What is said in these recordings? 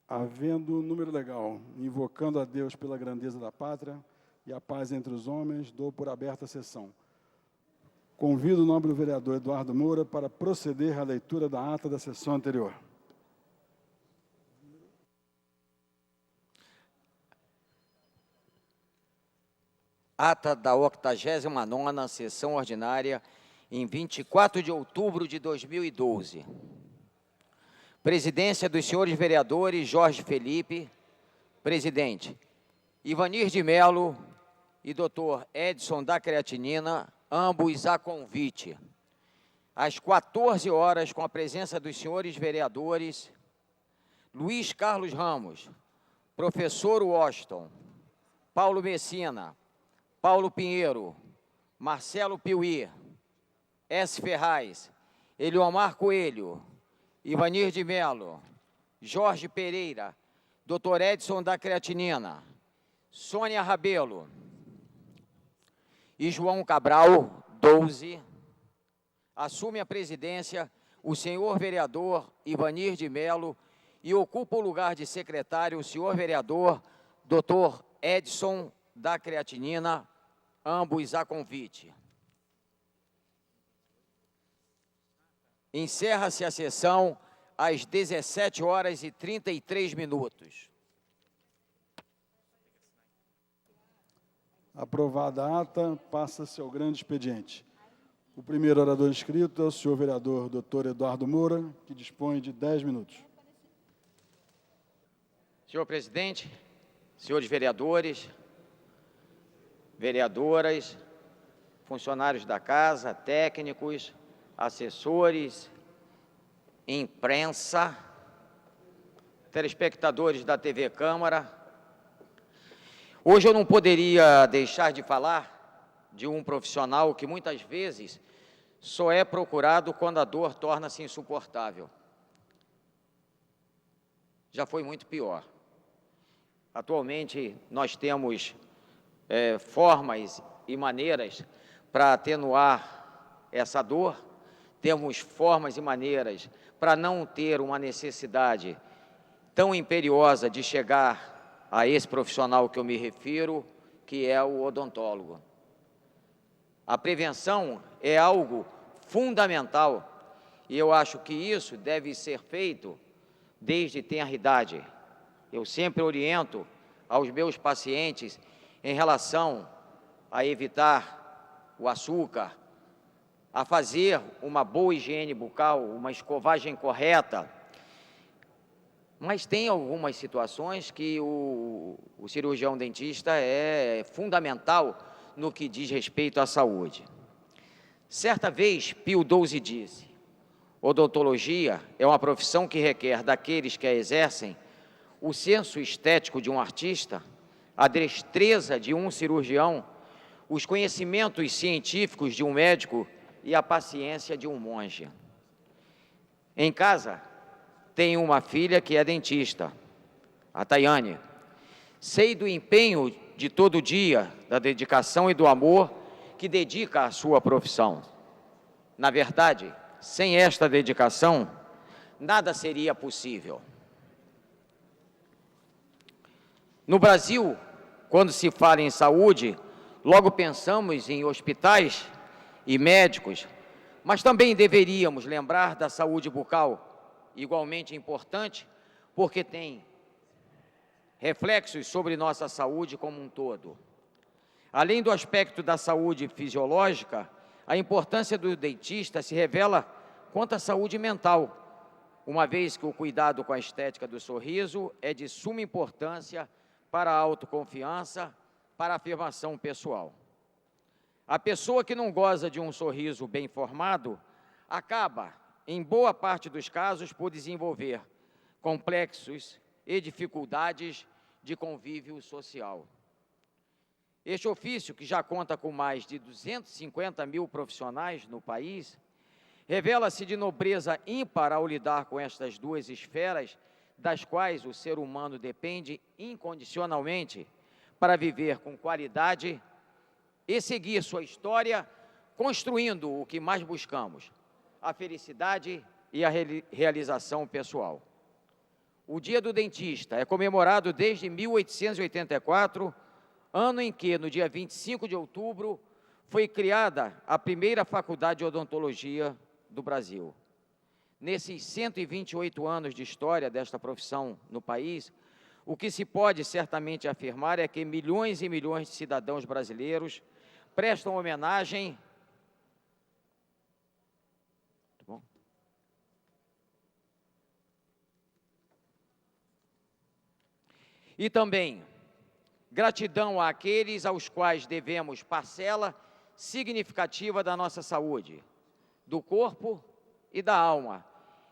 Havendo número legal, invocando a Deus pela grandeza da pátria e a paz entre os homens, dou por aberta a sessão. Convido o nobre vereador Eduardo Moura para proceder à leitura da ata da sessão anterior. Ata da 89ª sessão ordinária, em 24 de outubro de 2012. Presidência dos senhores vereadores Jorge Felipe, presidente, Ivanir de Melo e Dr. Edson da Creatinina, ambos a convite. Às 14 horas, com a presença dos senhores vereadores Luiz Carlos Ramos, professor Washington, Paulo Messina, Paulo Pinheiro, Marcelo Piuí, S. Ferraz, Eliomar Coelho, Ivanir de Melo, Jorge Pereira, Dr. Edson da Creatinina, Sônia Rabelo e João Cabral, 12, assume a presidência o senhor vereador Ivanir de Melo e ocupa o lugar de secretário o senhor vereador Dr. Edson da Creatinina, ambos a convite. Encerra-se a sessão às 17 horas e 33 minutos. Aprovada a ata, passa-se ao grande expediente. O primeiro orador inscrito é o senhor vereador Dr. Eduardo Moura, que dispõe de 10 minutos. Senhor presidente, senhores vereadores, vereadoras, funcionários da casa, técnicos, assessores, imprensa, telespectadores da TV Câmara. Hoje eu não poderia deixar de falar de um profissional que muitas vezes só é procurado quando a dor torna-se insuportável. Já foi muito pior. Atualmente nós temos formas e maneiras para atenuar essa dor, temos formas e maneiras para não ter uma necessidade tão imperiosa de chegar a esse profissional que eu me refiro, que é o odontólogo. A prevenção é algo fundamental e eu acho que isso deve ser feito desde tenra idade. Eu sempre oriento aos meus pacientes em relação a evitar o açúcar, a fazer uma boa higiene bucal, uma escovagem correta. Mas tem algumas situações que o cirurgião dentista é fundamental no que diz respeito à saúde. Certa vez, Pio XII disse: odontologia é uma profissão que requer daqueles que a exercem o senso estético de um artista, a destreza de um cirurgião, os conhecimentos científicos de um médico e a paciência de um monge. Em casa, tenho uma filha que é dentista, a Tayane. Sei do empenho de todo dia, da dedicação e do amor que dedica à sua profissão. Na verdade, sem esta dedicação, nada seria possível. No Brasil, quando se fala em saúde, logo pensamos em hospitais e médicos, mas também deveríamos lembrar da saúde bucal, igualmente importante, porque tem reflexos sobre nossa saúde como um todo. Além do aspecto da saúde fisiológica, a importância do dentista se revela quanto à saúde mental, uma vez que o cuidado com a estética do sorriso é de suma importância para a autoconfiança, para a afirmação pessoal. A pessoa que não goza de um sorriso bem formado acaba, em boa parte dos casos, por desenvolver complexos e dificuldades de convívio social. Este ofício, que já conta com mais de 250 mil profissionais no país, revela-se de nobreza ímpar ao lidar com estas duas esferas, das quais o ser humano depende incondicionalmente para viver com qualidade e seguir sua história, construindo o que mais buscamos, a felicidade e a realização pessoal. o Dia do Dentista é comemorado desde 1884, ano em que, no dia 25 de outubro, foi criada a primeira faculdade de odontologia do Brasil. Nesses 128 anos de história desta profissão no país, o que se pode certamente afirmar é que milhões e milhões de cidadãos brasileiros prestam homenagem e também gratidão àqueles aos quais devemos parcela significativa da nossa saúde, do corpo e da alma,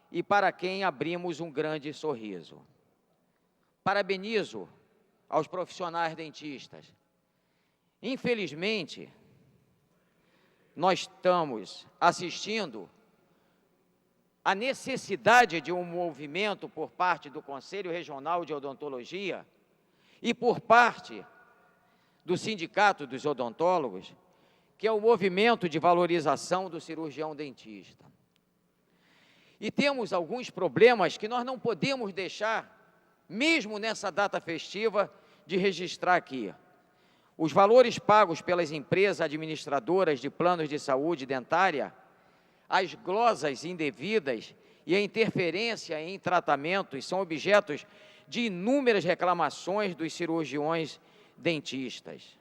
e para quem abrimos um grande sorriso. Parabenizo aos profissionais dentistas. Infelizmente, nós estamos assistindo à necessidade de um movimento por parte do Conselho Regional de Odontologia e por parte do Sindicato dos Odontólogos, que é o movimento de valorização do cirurgião dentista. E temos alguns problemas que nós não podemos deixar, mesmo nessa data festiva, de registrar aqui. Os valores pagos pelas empresas administradoras de planos de saúde dentária, as glosas indevidas e a interferência em tratamentos são objetos de inúmeras reclamações dos cirurgiões dentistas.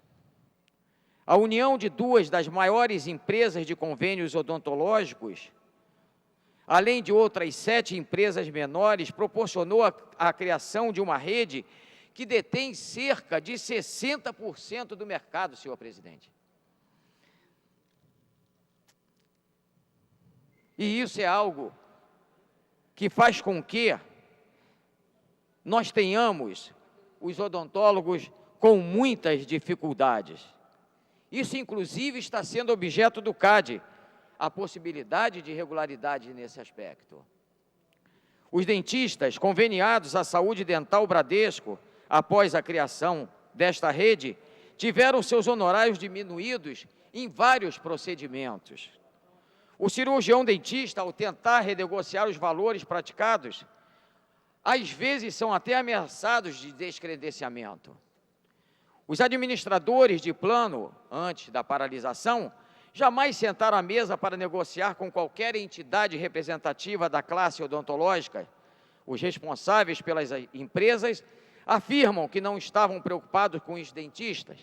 A união de duas das maiores empresas de convênios odontológicos, além de outras 7 empresas menores, proporcionou a criação de uma rede que detém cerca de 60% do mercado, senhor presidente. E isso é algo que faz com que nós tenhamos os odontólogos com muitas dificuldades. Isso, inclusive, está sendo objeto do CAD, a possibilidade de irregularidade nesse aspecto. Os dentistas conveniados à Saúde Dental Bradesco, após a criação desta rede, tiveram seus honorários diminuídos em vários procedimentos. O cirurgião dentista, ao tentar renegociar os valores praticados, às vezes são até ameaçados de descredenciamento. Os administradores de plano, antes da paralisação, jamais sentaram à mesa para negociar com qualquer entidade representativa da classe odontológica. Os responsáveis pelas empresas afirmam que não estavam preocupados com os dentistas,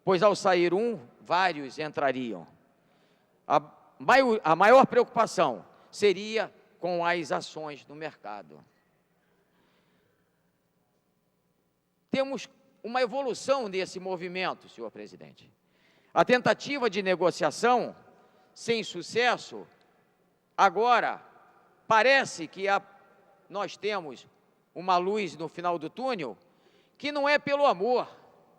pois ao sair um, vários entrariam. A maior preocupação seria com as ações no mercado. Temos uma evolução nesse movimento, senhor presidente. A tentativa de negociação, sem sucesso, agora parece que nós temos uma luz no final do túnel, que não é pelo amor.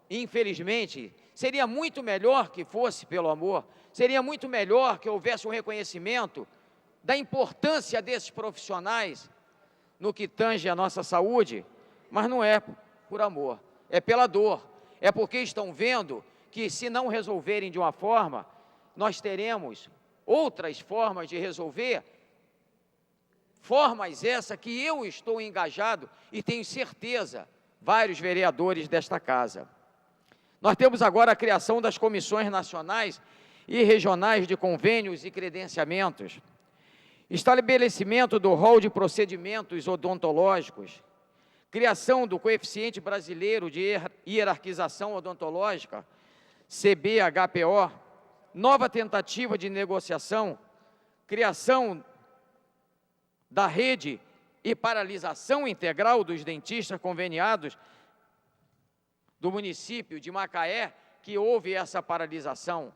Infelizmente, seria muito melhor que fosse pelo amor, seria muito melhor que houvesse um reconhecimento da importância desses profissionais no que tange a nossa saúde, mas não é por amor, é pela dor, é porque estão vendo que, se não resolverem de uma forma, nós teremos outras formas de resolver, formas essa que eu estou engajado e tenho certeza, vários vereadores desta casa. Nós temos agora a criação das comissões nacionais e regionais de convênios e credenciamentos, estabelecimento do rol de procedimentos odontológicos, criação do coeficiente brasileiro de hierarquização odontológica, CBHPO, nova tentativa de negociação, criação da rede e paralisação integral dos dentistas conveniados do município de Macaé, que houve essa paralisação,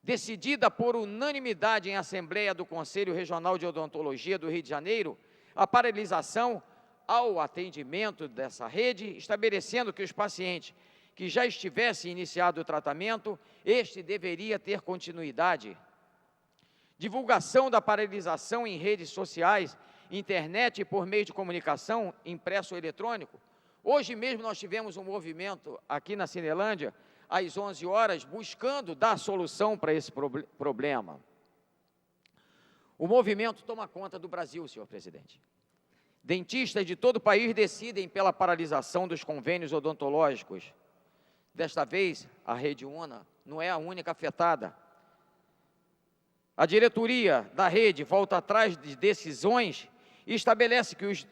decidida por unanimidade em Assembleia do Conselho Regional de Odontologia do Rio de Janeiro, a paralisação ao atendimento dessa rede, estabelecendo que os pacientes que já estivessem iniciado o tratamento, este deveria ter continuidade. Divulgação da paralisação em redes sociais, internet e por meio de comunicação, impresso ou eletrônico. Hoje mesmo nós tivemos um movimento aqui na Cinelândia, às 11 horas, buscando dar solução para esse problema. O movimento toma conta do Brasil, senhor presidente. Dentistas de todo o país decidem pela paralisação dos convênios odontológicos. Desta vez, a Rede Una não é a única afetada. A diretoria da rede volta atrás de decisões e estabelece que os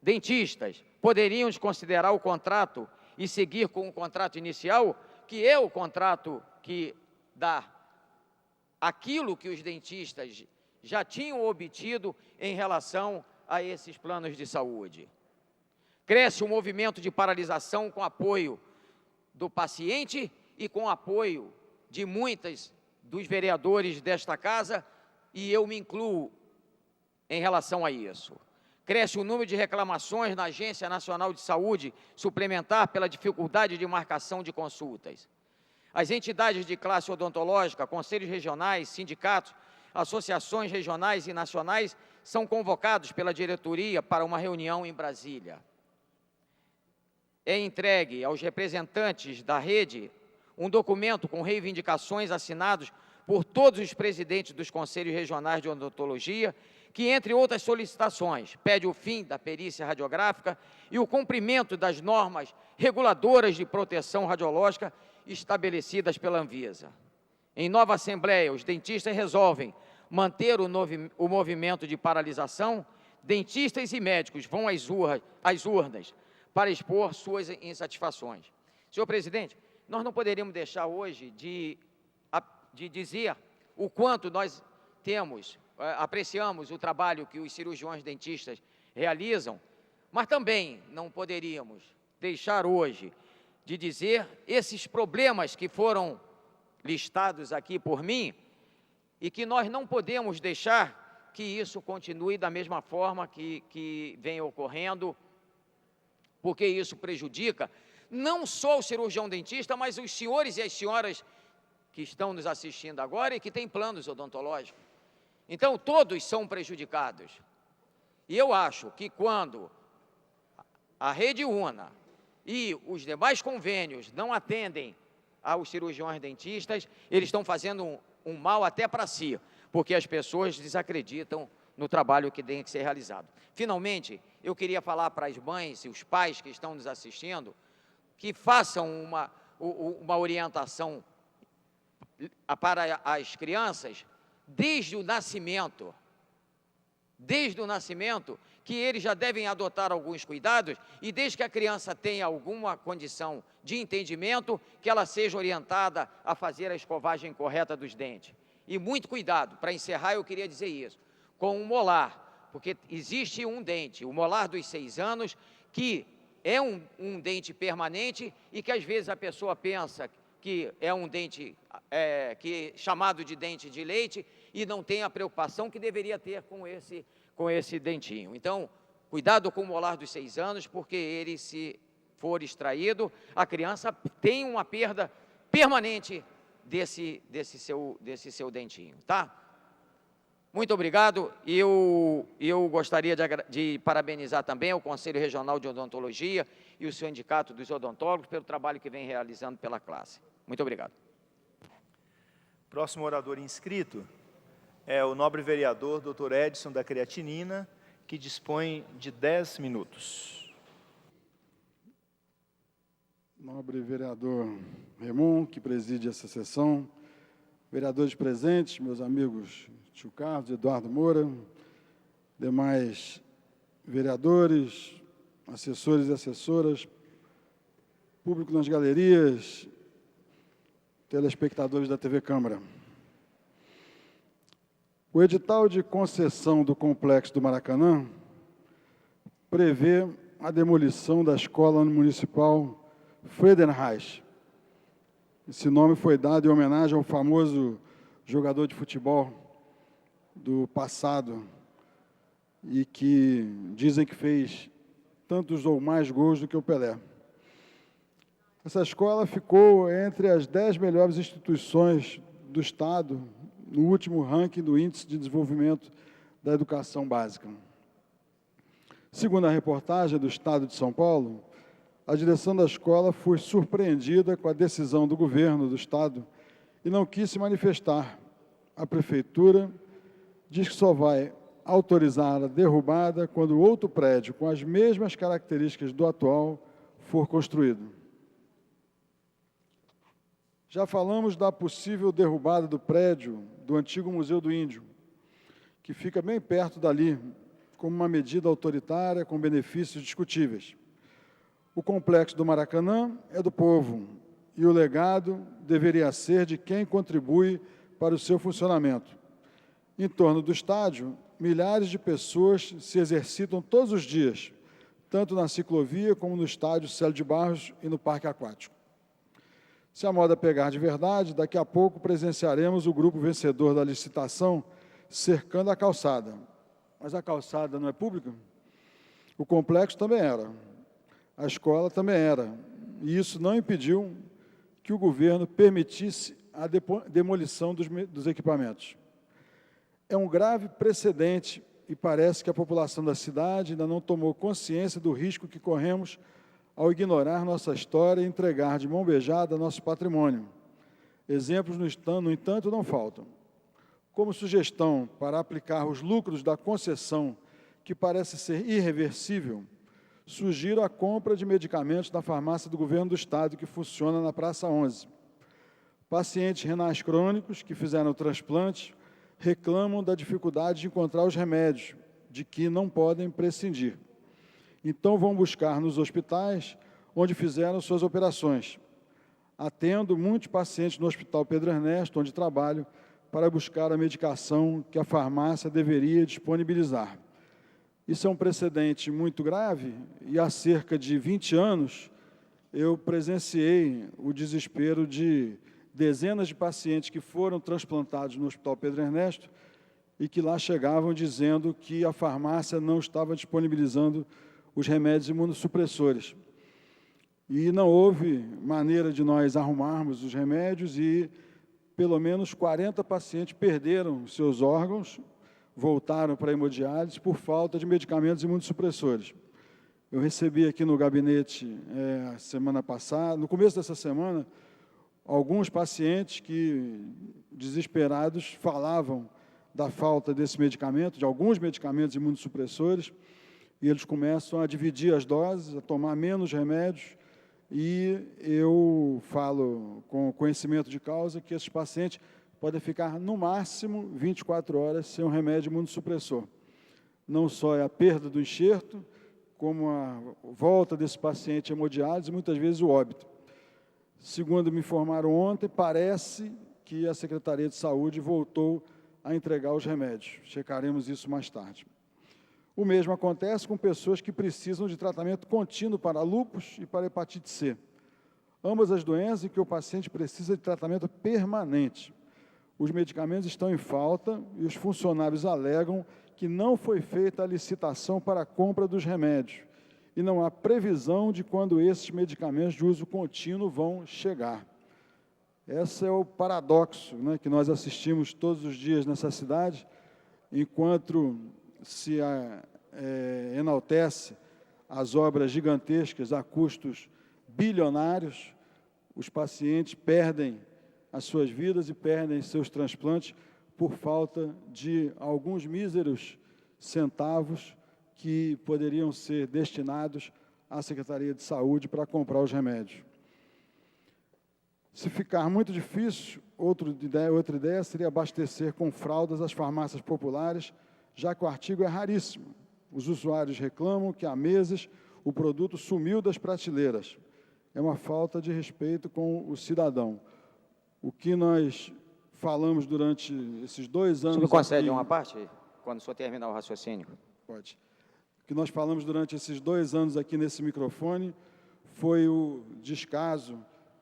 dentistas poderiam desconsiderar o contrato e seguir com o contrato inicial, que é o contrato que dá aquilo que os dentistas já tinham obtido em relação a esses planos de saúde. Cresce o movimento de paralisação com apoio do paciente e com apoio de muitos dos vereadores desta casa, e eu me incluo em relação a isso. Cresce o número de reclamações na Agência Nacional de Saúde Suplementar pela dificuldade de marcação de consultas. As entidades de classe odontológica, conselhos regionais, sindicatos, associações regionais e nacionais são convocados pela diretoria para uma reunião em Brasília. É entregue aos representantes da rede um documento com reivindicações assinados por todos os presidentes dos conselhos regionais de odontologia, que, entre outras solicitações, pede o fim da perícia radiográfica e o cumprimento das normas reguladoras de proteção radiológica estabelecidas pela Anvisa. Em nova assembleia, os dentistas resolvem manter o movimento de paralisação. Dentistas e médicos vão às urnas para expor suas insatisfações. Senhor presidente, nós não poderíamos deixar hoje de dizer o quanto nós apreciamos o trabalho que os cirurgiões dentistas realizam, mas também não poderíamos deixar hoje de dizer esses problemas que foram listados aqui por mim e que nós não podemos deixar que isso continue da mesma forma que vem ocorrendo, porque isso prejudica não só o cirurgião dentista, mas os senhores e as senhoras que estão nos assistindo agora e que têm planos odontológicos. Então, todos são prejudicados. E eu acho que quando a Rede Una e os demais convênios não atendem aos cirurgiões dentistas, eles estão fazendo um mal até para si, porque as pessoas desacreditam no trabalho que tem que ser realizado. Finalmente, eu queria falar para as mães e os pais que estão nos assistindo, que façam uma orientação para as crianças desde o nascimento, que eles já devem adotar alguns cuidados, e desde que a criança tenha alguma condição de entendimento, que ela seja orientada a fazer a escovagem correta dos dentes. E muito cuidado, para encerrar eu queria dizer isso, com o molar, porque existe um dente, o molar dos 6 anos, que é um dente permanente e que às vezes a pessoa pensa que é um dente chamado de dente de leite e não tem a preocupação que deveria ter com esse dentinho. Então, cuidado com o molar dos 6 anos, porque ele, se for extraído, a criança tem uma perda permanente desse seu dentinho, tá? Muito obrigado. Eu gostaria de parabenizar também o Conselho Regional de Odontologia e o Sindicato dos Odontólogos pelo trabalho que vem realizando pela classe. Muito obrigado. Próximo orador inscrito é o nobre vereador Dr. Edson da Creatinina, que dispõe de 10 minutos. Nobre vereador Remon, que preside essa sessão, vereadores presentes, meus amigos Tio Carlos, Eduardo Moura, demais vereadores, assessores e assessoras, público nas galerias, telespectadores da TV Câmara. O edital de concessão do Complexo do Maracanã prevê a demolição da Escola Municipal Friedenreich. Esse nome foi dado em homenagem ao famoso jogador de futebol do passado e que dizem que fez tantos ou mais gols do que o Pelé. Essa escola ficou entre as 10 melhores instituições do Estado no último ranking do Índice de Desenvolvimento da Educação Básica. Segundo a reportagem do Estado de São Paulo, a direção da escola foi surpreendida com a decisão do governo do Estado e não quis se manifestar. A Prefeitura diz que só vai autorizar a derrubada quando outro prédio com as mesmas características do atual for construído. Já falamos da possível derrubada do prédio do antigo Museu do Índio, que fica bem perto dali, como uma medida autoritária com benefícios discutíveis. O complexo do Maracanã é do povo, e o legado deveria ser de quem contribui para o seu funcionamento. Em torno do estádio, milhares de pessoas se exercitam todos os dias, tanto na ciclovia como no estádio Célio de Barros e no parque aquático. Se a moda pegar de verdade, daqui a pouco presenciaremos o grupo vencedor da licitação cercando a calçada. Mas a calçada não é pública? O complexo também era. A escola também era. E isso não impediu que o governo permitisse a demolição dos equipamentos. É um grave precedente e parece que a população da cidade ainda não tomou consciência do risco que corremos ao ignorar nossa história e entregar de mão beijada nosso patrimônio. Exemplos, no entanto, não faltam. Como sugestão para aplicar os lucros da concessão, que parece ser irreversível, sugiro a compra de medicamentos da farmácia do governo do Estado, que funciona na Praça 11. Pacientes renais crônicos que fizeram o transplante reclamam da dificuldade de encontrar os remédios, de que não podem prescindir. Então vão buscar nos hospitais onde fizeram suas operações. Atendo muitos pacientes no Hospital Pedro Ernesto, onde trabalho, para buscar a medicação que a farmácia deveria disponibilizar. Isso é um precedente muito grave e há cerca de 20 anos eu presenciei o desespero de dezenas de pacientes que foram transplantados no Hospital Pedro Ernesto e que lá chegavam dizendo que a farmácia não estava disponibilizando os remédios imunossupressores. E não houve maneira de nós arrumarmos os remédios e pelo menos 40 pacientes perderam seus órgãos, voltaram para a hemodiálise por falta de medicamentos imunossupressores. Eu recebi aqui no gabinete, semana passada, no começo dessa semana, alguns pacientes que, desesperados, falavam da falta desse medicamento, de alguns medicamentos imunossupressores, e eles começam a dividir as doses, a tomar menos remédios, e eu falo com conhecimento de causa que esses pacientes podem ficar, no máximo, 24 horas sem um remédio imunossupressor. Não só é a perda do enxerto, como a volta desse paciente à hemodiálise, muitas vezes o óbito. Segundo me informaram ontem, parece que a Secretaria de Saúde voltou a entregar os remédios. Checaremos isso mais tarde. O mesmo acontece com pessoas que precisam de tratamento contínuo para lúpus e para hepatite C. Ambas as doenças em que o paciente precisa de tratamento permanente. Os medicamentos estão em falta e os funcionários alegam que não foi feita a licitação para a compra dos remédios e não há previsão de quando esses medicamentos de uso contínuo vão chegar. Esse é o paradoxo, né, que nós assistimos todos os dias nessa cidade, enquanto se enaltece as obras gigantescas a custos bilionários, os pacientes perdem as suas vidas e perdem seus transplantes por falta de alguns míseros centavos que poderiam ser destinados à Secretaria de Saúde para comprar os remédios. Se ficar muito difícil, outra ideia seria abastecer com fraldas as farmácias populares, já que o artigo é raríssimo. Os usuários reclamam que há meses o produto sumiu das prateleiras. É uma falta de respeito com o cidadão. O que nós falamos durante esses 2 anos... Você me concede uma parte, quando o senhor terminar o raciocínio? Pode. O que nós falamos durante esses 2 anos aqui nesse microfone foi o descaso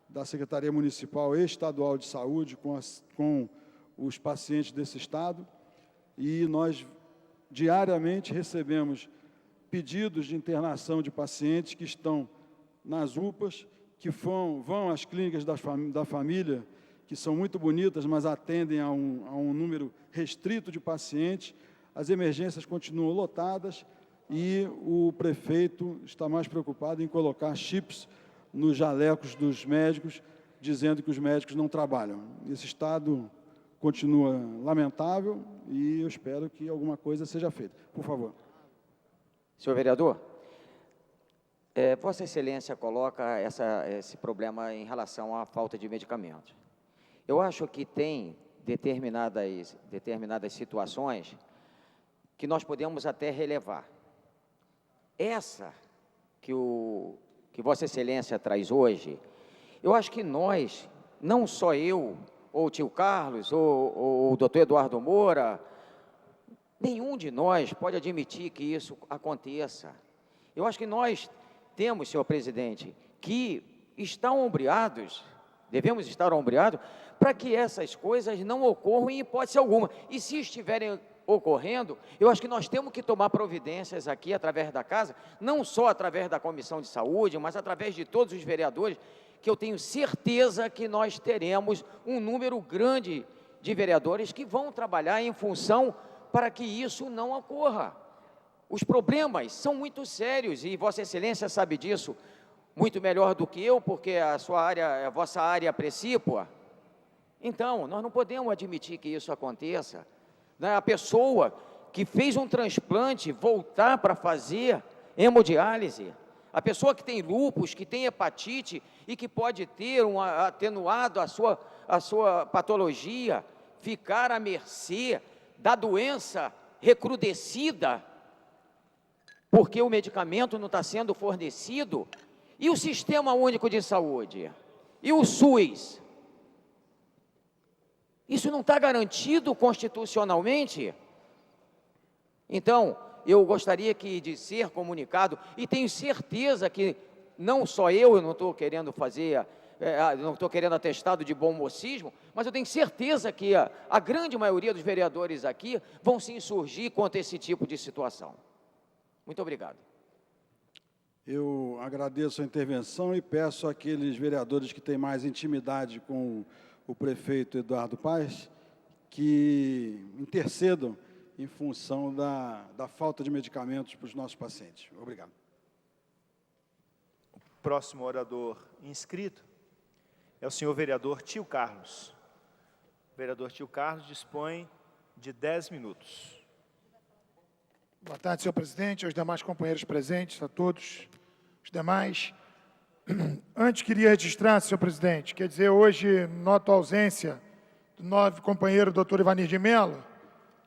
da Secretaria Municipal e Estadual de Saúde com os pacientes desse estado, e nós diariamente recebemos pedidos de internação de pacientes que estão nas UPAs, que vão às clínicas da família, que são muito bonitas, mas atendem a um número restrito de pacientes. As emergências continuam lotadas e o prefeito está mais preocupado em colocar chips nos jalecos dos médicos, dizendo que os médicos não trabalham. Esse estado continua lamentável e eu espero que alguma coisa seja feita. Por favor. Senhor vereador, Vossa Excelência coloca esse problema em relação à falta de medicamentos. Eu acho que tem determinadas situações que nós podemos até relevar. Essa que Vossa Excelência traz hoje, eu acho que nós, não só eu, ou o tio Carlos, ou o doutor Eduardo Moura, nenhum de nós pode admitir que isso aconteça. Eu acho que nós temos, senhor presidente, que estar ombreados, devemos estar ombreados, para que essas coisas não ocorram em hipótese alguma. E se estiverem ocorrendo, eu acho que nós temos que tomar providências aqui, através da casa, não só através da Comissão de Saúde, mas através de todos os vereadores, que eu tenho certeza que nós teremos um número grande de vereadores que vão trabalhar em função para que isso não ocorra. Os problemas são muito sérios e Vossa Excelência sabe disso muito melhor do que eu, porque a vossa área precípua. Então, nós não podemos admitir que isso aconteça. A pessoa que fez um transplante voltar para fazer hemodiálise, a pessoa que tem lúpus, que tem hepatite e que pode ter atenuado a sua patologia, ficar à mercê da doença recrudescida, porque o medicamento não está sendo fornecido, e o Sistema Único de Saúde, e o SUS, isso não está garantido constitucionalmente? Então, eu gostaria de ser comunicado, e tenho certeza que não só eu não estou querendo não estou querendo atestado de bom mocismo, mas eu tenho certeza que a grande maioria dos vereadores aqui vão se insurgir contra esse tipo de situação. Muito obrigado. Eu agradeço a intervenção e peço àqueles vereadores que têm mais intimidade com o prefeito Eduardo Paes que intercedam em função da falta de medicamentos para os nossos pacientes. Obrigado. O próximo orador inscrito é o senhor vereador Tio Carlos. O vereador Tio Carlos dispõe de 10 minutos. Boa tarde, senhor presidente, aos demais companheiros presentes, a todos os demais. Antes, queria registrar, senhor presidente, quer dizer, hoje, noto a ausência do nobre companheiro doutor Ivanir de Mello,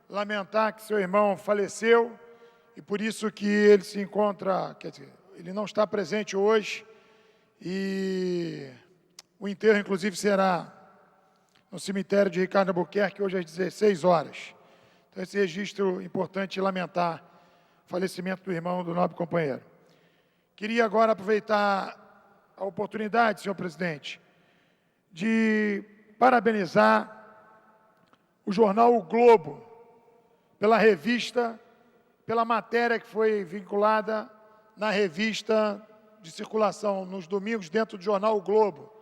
lamentar que seu irmão faleceu e por isso que ele se encontra, quer dizer, ele não está presente hoje e o enterro, inclusive, será no cemitério de Ricardo Albuquerque, hoje às 16 horas. Então, esse registro importante lamentar o falecimento do irmão do nobre companheiro. Queria agora aproveitar a oportunidade, senhor presidente, de parabenizar o jornal O Globo pela revista, pela matéria que foi vinculada na revista de circulação nos domingos dentro do jornal O Globo,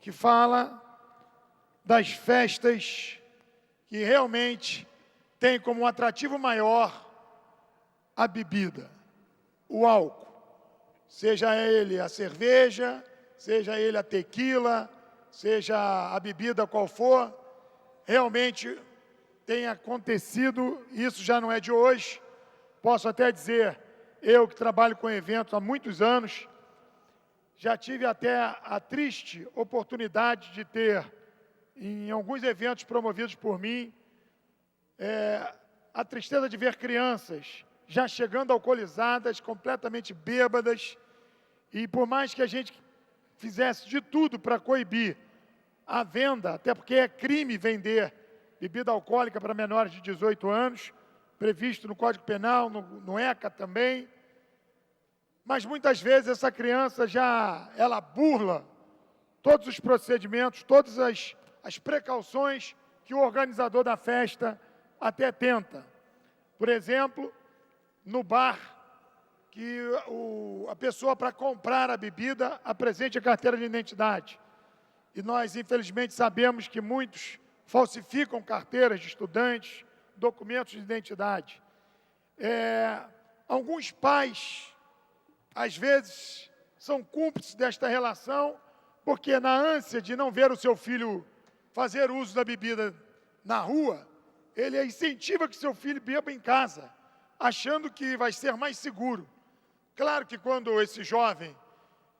que fala das festas que realmente tem como um atrativo maior a bebida, o álcool, seja ele a cerveja, seja ele a tequila, seja a bebida qual for, realmente tem acontecido, isso já não é de hoje, posso até dizer, eu que trabalho com eventos há muitos anos, já tive até a triste oportunidade de ter, em alguns eventos promovidos por mim, a tristeza de ver crianças já chegando alcoolizadas, completamente bêbadas, e por mais que a gente fizesse de tudo para coibir a venda, até porque é crime vender bebida alcoólica para menores de 18 anos, previsto no Código Penal, no ECA também, mas muitas vezes essa criança ela burla todos os procedimentos, todas as precauções que o organizador da festa até tenta. Por exemplo, no bar, que a pessoa, para comprar a bebida, apresente a carteira de identidade. E nós, infelizmente, sabemos que muitos falsificam carteiras de estudantes, documentos de identidade. Alguns pais, às vezes, são cúmplices desta relação, porque na ânsia de não ver o seu filho fazer uso da bebida na rua, ele incentiva que seu filho beba em casa, achando que vai ser mais seguro. Claro que quando esse jovem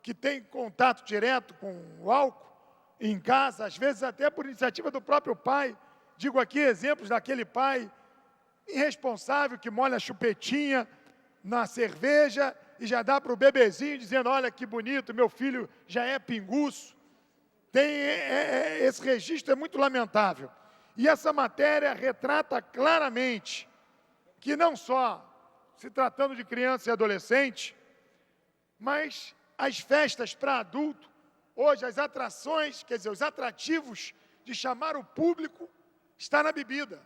que tem contato direto com o álcool em casa, às vezes até por iniciativa do próprio pai, digo aqui exemplos daquele pai irresponsável que molha a chupetinha na cerveja e já dá para o bebezinho dizendo, olha que bonito, meu filho já é pinguço. Esse registro é muito lamentável. E essa matéria retrata claramente que não só se tratando de criança e adolescente, mas as festas para adulto, hoje as atrações, quer dizer, os atrativos de chamar o público, está na bebida.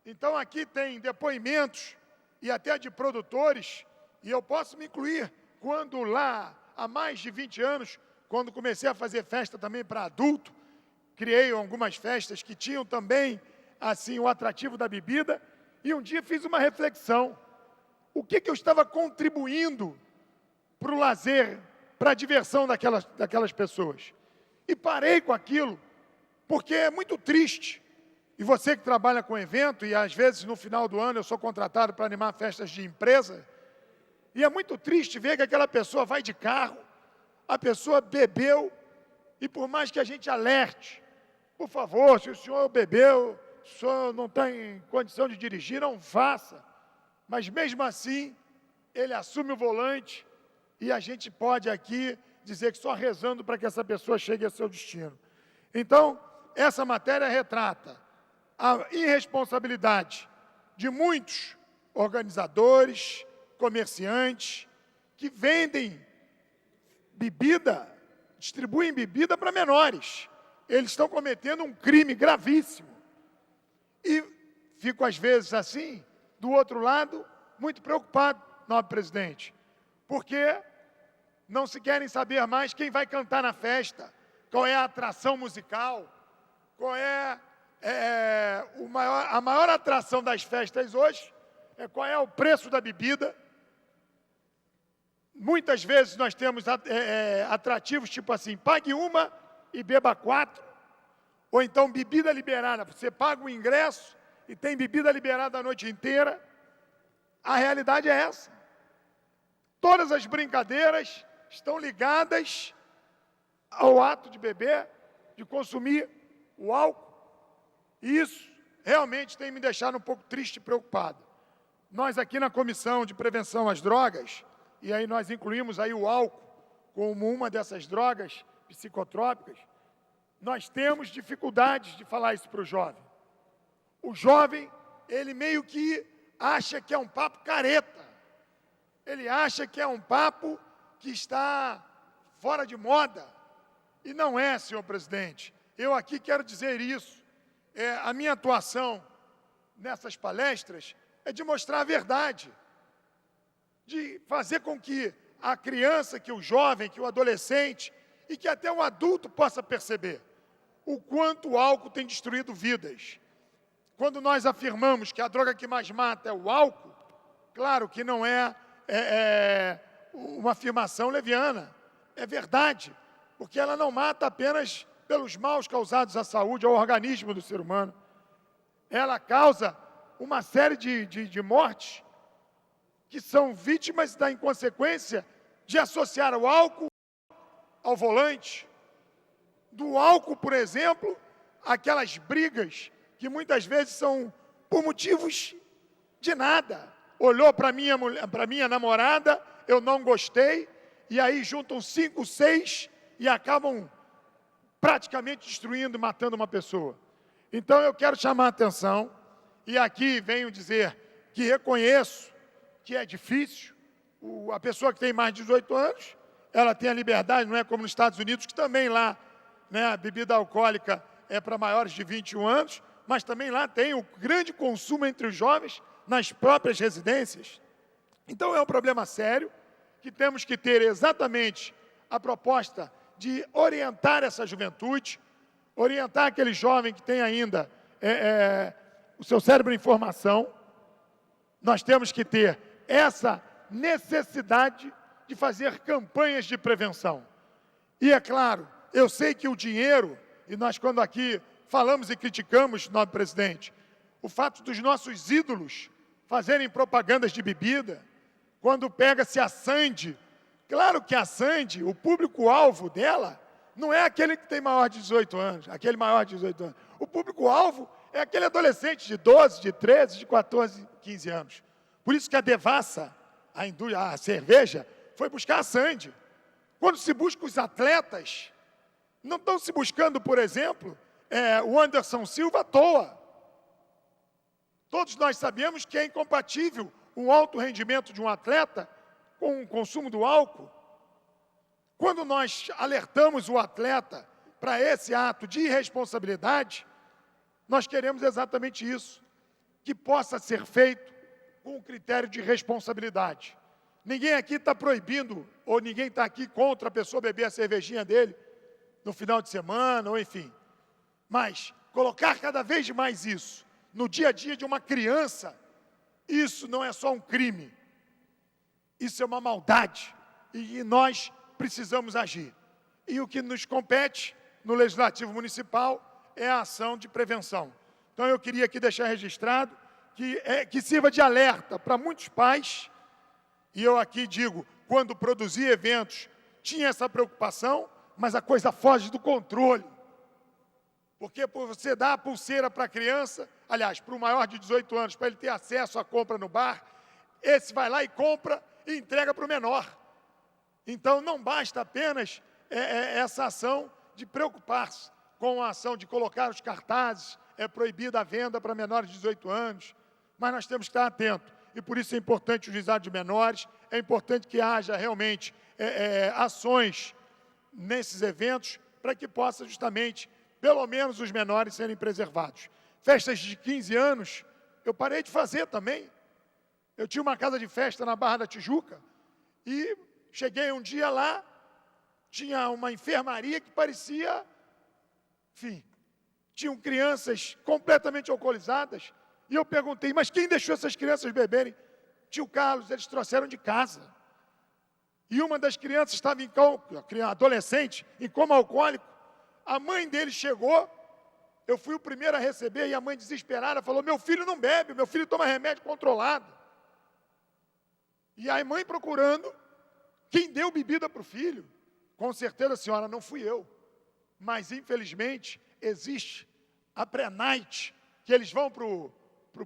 Então aqui tem depoimentos e até de produtores, e eu posso me incluir, quando lá, há mais de 20 anos, quando comecei a fazer festa também para adulto, criei algumas festas que tinham também, assim, o atrativo da bebida, e um dia fiz uma reflexão. O que eu estava contribuindo para o lazer, para a diversão daquelas pessoas? E parei com aquilo, porque é muito triste. E você que trabalha com evento, e às vezes no final do ano eu sou contratado para animar festas de empresa, e é muito triste ver que aquela pessoa vai de carro, a pessoa bebeu, e por mais que a gente alerte, por favor, se o senhor bebeu, o senhor não está em condição de dirigir, não faça. Mas mesmo assim, ele assume o volante, e a gente pode aqui dizer que só rezando para que essa pessoa chegue ao seu destino. Então, essa matéria retrata a irresponsabilidade de muitos organizadores, comerciantes, que vendem bebida, distribuem bebida para menores. Eles estão cometendo um crime gravíssimo. E fico, às vezes, assim, do outro lado, muito preocupado, nobre presidente, porque não se querem saber mais quem vai cantar na festa, qual é a atração musical, qual é a maior atração das festas hoje, qual é o preço da bebida. Muitas vezes nós temos atrativos tipo assim, pague uma e beba 4, ou então bebida liberada, você paga o ingresso e tem bebida liberada a noite inteira. A realidade é essa. Todas as brincadeiras estão ligadas ao ato de beber, de consumir o álcool, e isso realmente tem me deixado um pouco triste e preocupado. Nós aqui na Comissão de Prevenção às Drogas, e aí nós incluímos aí o álcool como uma dessas drogas psicotrópicas, nós temos dificuldades de falar isso para o jovem. O jovem, ele meio que acha que é um papo careta. Ele acha que é um papo que está fora de moda. E não é, senhor presidente. Eu aqui quero dizer isso. A minha atuação nessas palestras é de mostrar a verdade, de fazer com que a criança, que o jovem, que o adolescente e que até o adulto possa perceber o quanto o álcool tem destruído vidas. Quando nós afirmamos que a droga que mais mata é o álcool, claro que não é uma afirmação leviana, é verdade, porque ela não mata apenas pelos maus causados à saúde, ao organismo do ser humano. Ela causa uma série de mortes que são vítimas da inconsequência de associar o álcool ao volante. Do álcool, por exemplo, aquelas brigas que muitas vezes são por motivos de nada. Olhou para minha namorada, eu não gostei, e aí juntam 5, 6 e acabam praticamente destruindo, matando uma pessoa. Então eu quero chamar a atenção, e aqui venho dizer que reconheço que é difícil. A pessoa que tem mais de 18 anos, ela tem a liberdade, não é como nos Estados Unidos, que também lá, né, a bebida alcoólica é para maiores de 21 anos, mas também lá tem o grande consumo entre os jovens nas próprias residências. Então é um problema sério, que temos que ter exatamente a proposta de orientar essa juventude, orientar aquele jovem que tem ainda o seu cérebro em formação. Nós temos que ter essa necessidade de fazer campanhas de prevenção. E é claro, eu sei que o dinheiro, e nós quando aqui falamos e criticamos, nobre presidente, o fato dos nossos ídolos fazerem propagandas de bebida, quando pega-se a Sandy. Claro que a Sandy, o público-alvo dela, não é aquele que tem maior de 18 anos, aquele maior de 18 anos. O público-alvo é aquele adolescente de 12, de 13, de 14, 15 anos. Por isso que a Devassa, a cerveja, foi buscar a Sandy. Quando se busca os atletas, não estão se buscando, por exemplo, o Anderson Silva à toa. Todos nós sabemos que é incompatível o alto rendimento de um atleta com o consumo do álcool. Quando nós alertamos o atleta para esse ato de irresponsabilidade, nós queremos exatamente isso, que possa ser feito com um critério de responsabilidade. Ninguém aqui está proibindo, ou ninguém está aqui contra a pessoa beber a cervejinha dele no final de semana, ou enfim. Mas colocar cada vez mais isso no dia a dia de uma criança, isso não é só um crime, isso é uma maldade, e nós precisamos agir. E o que nos compete no Legislativo Municipal é a ação de prevenção. Então eu queria aqui deixar registrado que sirva de alerta para muitos pais, e eu aqui digo, quando produzi eventos, tinha essa preocupação, mas a coisa foge do controle. Porque por você dar a pulseira para a criança, aliás, para o maior de 18 anos, para ele ter acesso à compra no bar, esse vai lá e compra e entrega para o menor. Então, não basta apenas essa ação de preocupar-se com a ação de colocar os cartazes, é proibida a venda para menores de 18 anos, mas nós temos que estar atentos. E por isso é importante o juizado de menores, é importante que haja realmente ações nesses eventos, para que possa justamente, pelo menos os menores serem preservados. Festas de 15 anos, eu parei de fazer também. Eu tinha uma casa de festa na Barra da Tijuca, e cheguei um dia lá, tinha uma enfermaria que parecia, enfim, tinham crianças completamente alcoolizadas, e eu perguntei, mas quem deixou essas crianças beberem? Tio Carlos, eles trouxeram de casa. E uma das crianças estava em coma, adolescente, em coma alcoólico. A mãe dele chegou, eu fui o primeiro a receber, e a mãe desesperada falou, meu filho não bebe, meu filho toma remédio controlado. E a mãe procurando quem deu bebida para o filho. Com certeza, senhora, não fui eu. Mas, infelizmente, existe a pré-night, que eles vão para o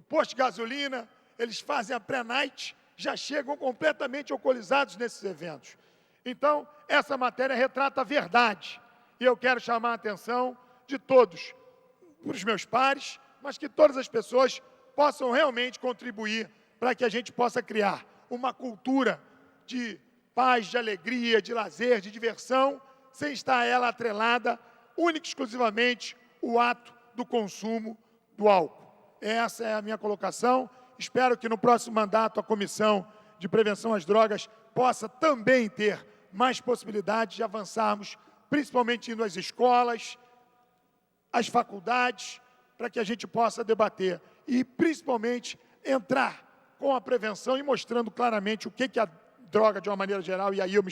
posto de gasolina, eles fazem a pré-night, já chegam completamente alcoolizados nesses eventos. Então, essa matéria retrata a verdade. E eu quero chamar a atenção de todos, para os meus pares, mas que todas as pessoas possam realmente contribuir para que a gente possa criar uma cultura de paz, de alegria, de lazer, de diversão, sem estar ela atrelada única e exclusivamente o ato do consumo do álcool. Essa é a minha colocação. Espero que no próximo mandato a Comissão de Prevenção às Drogas possa também ter mais possibilidades de avançarmos, principalmente indo às escolas, às faculdades, para que a gente possa debater e, principalmente, entrar com a prevenção e mostrando claramente o que a droga, de uma maneira geral, e aí eu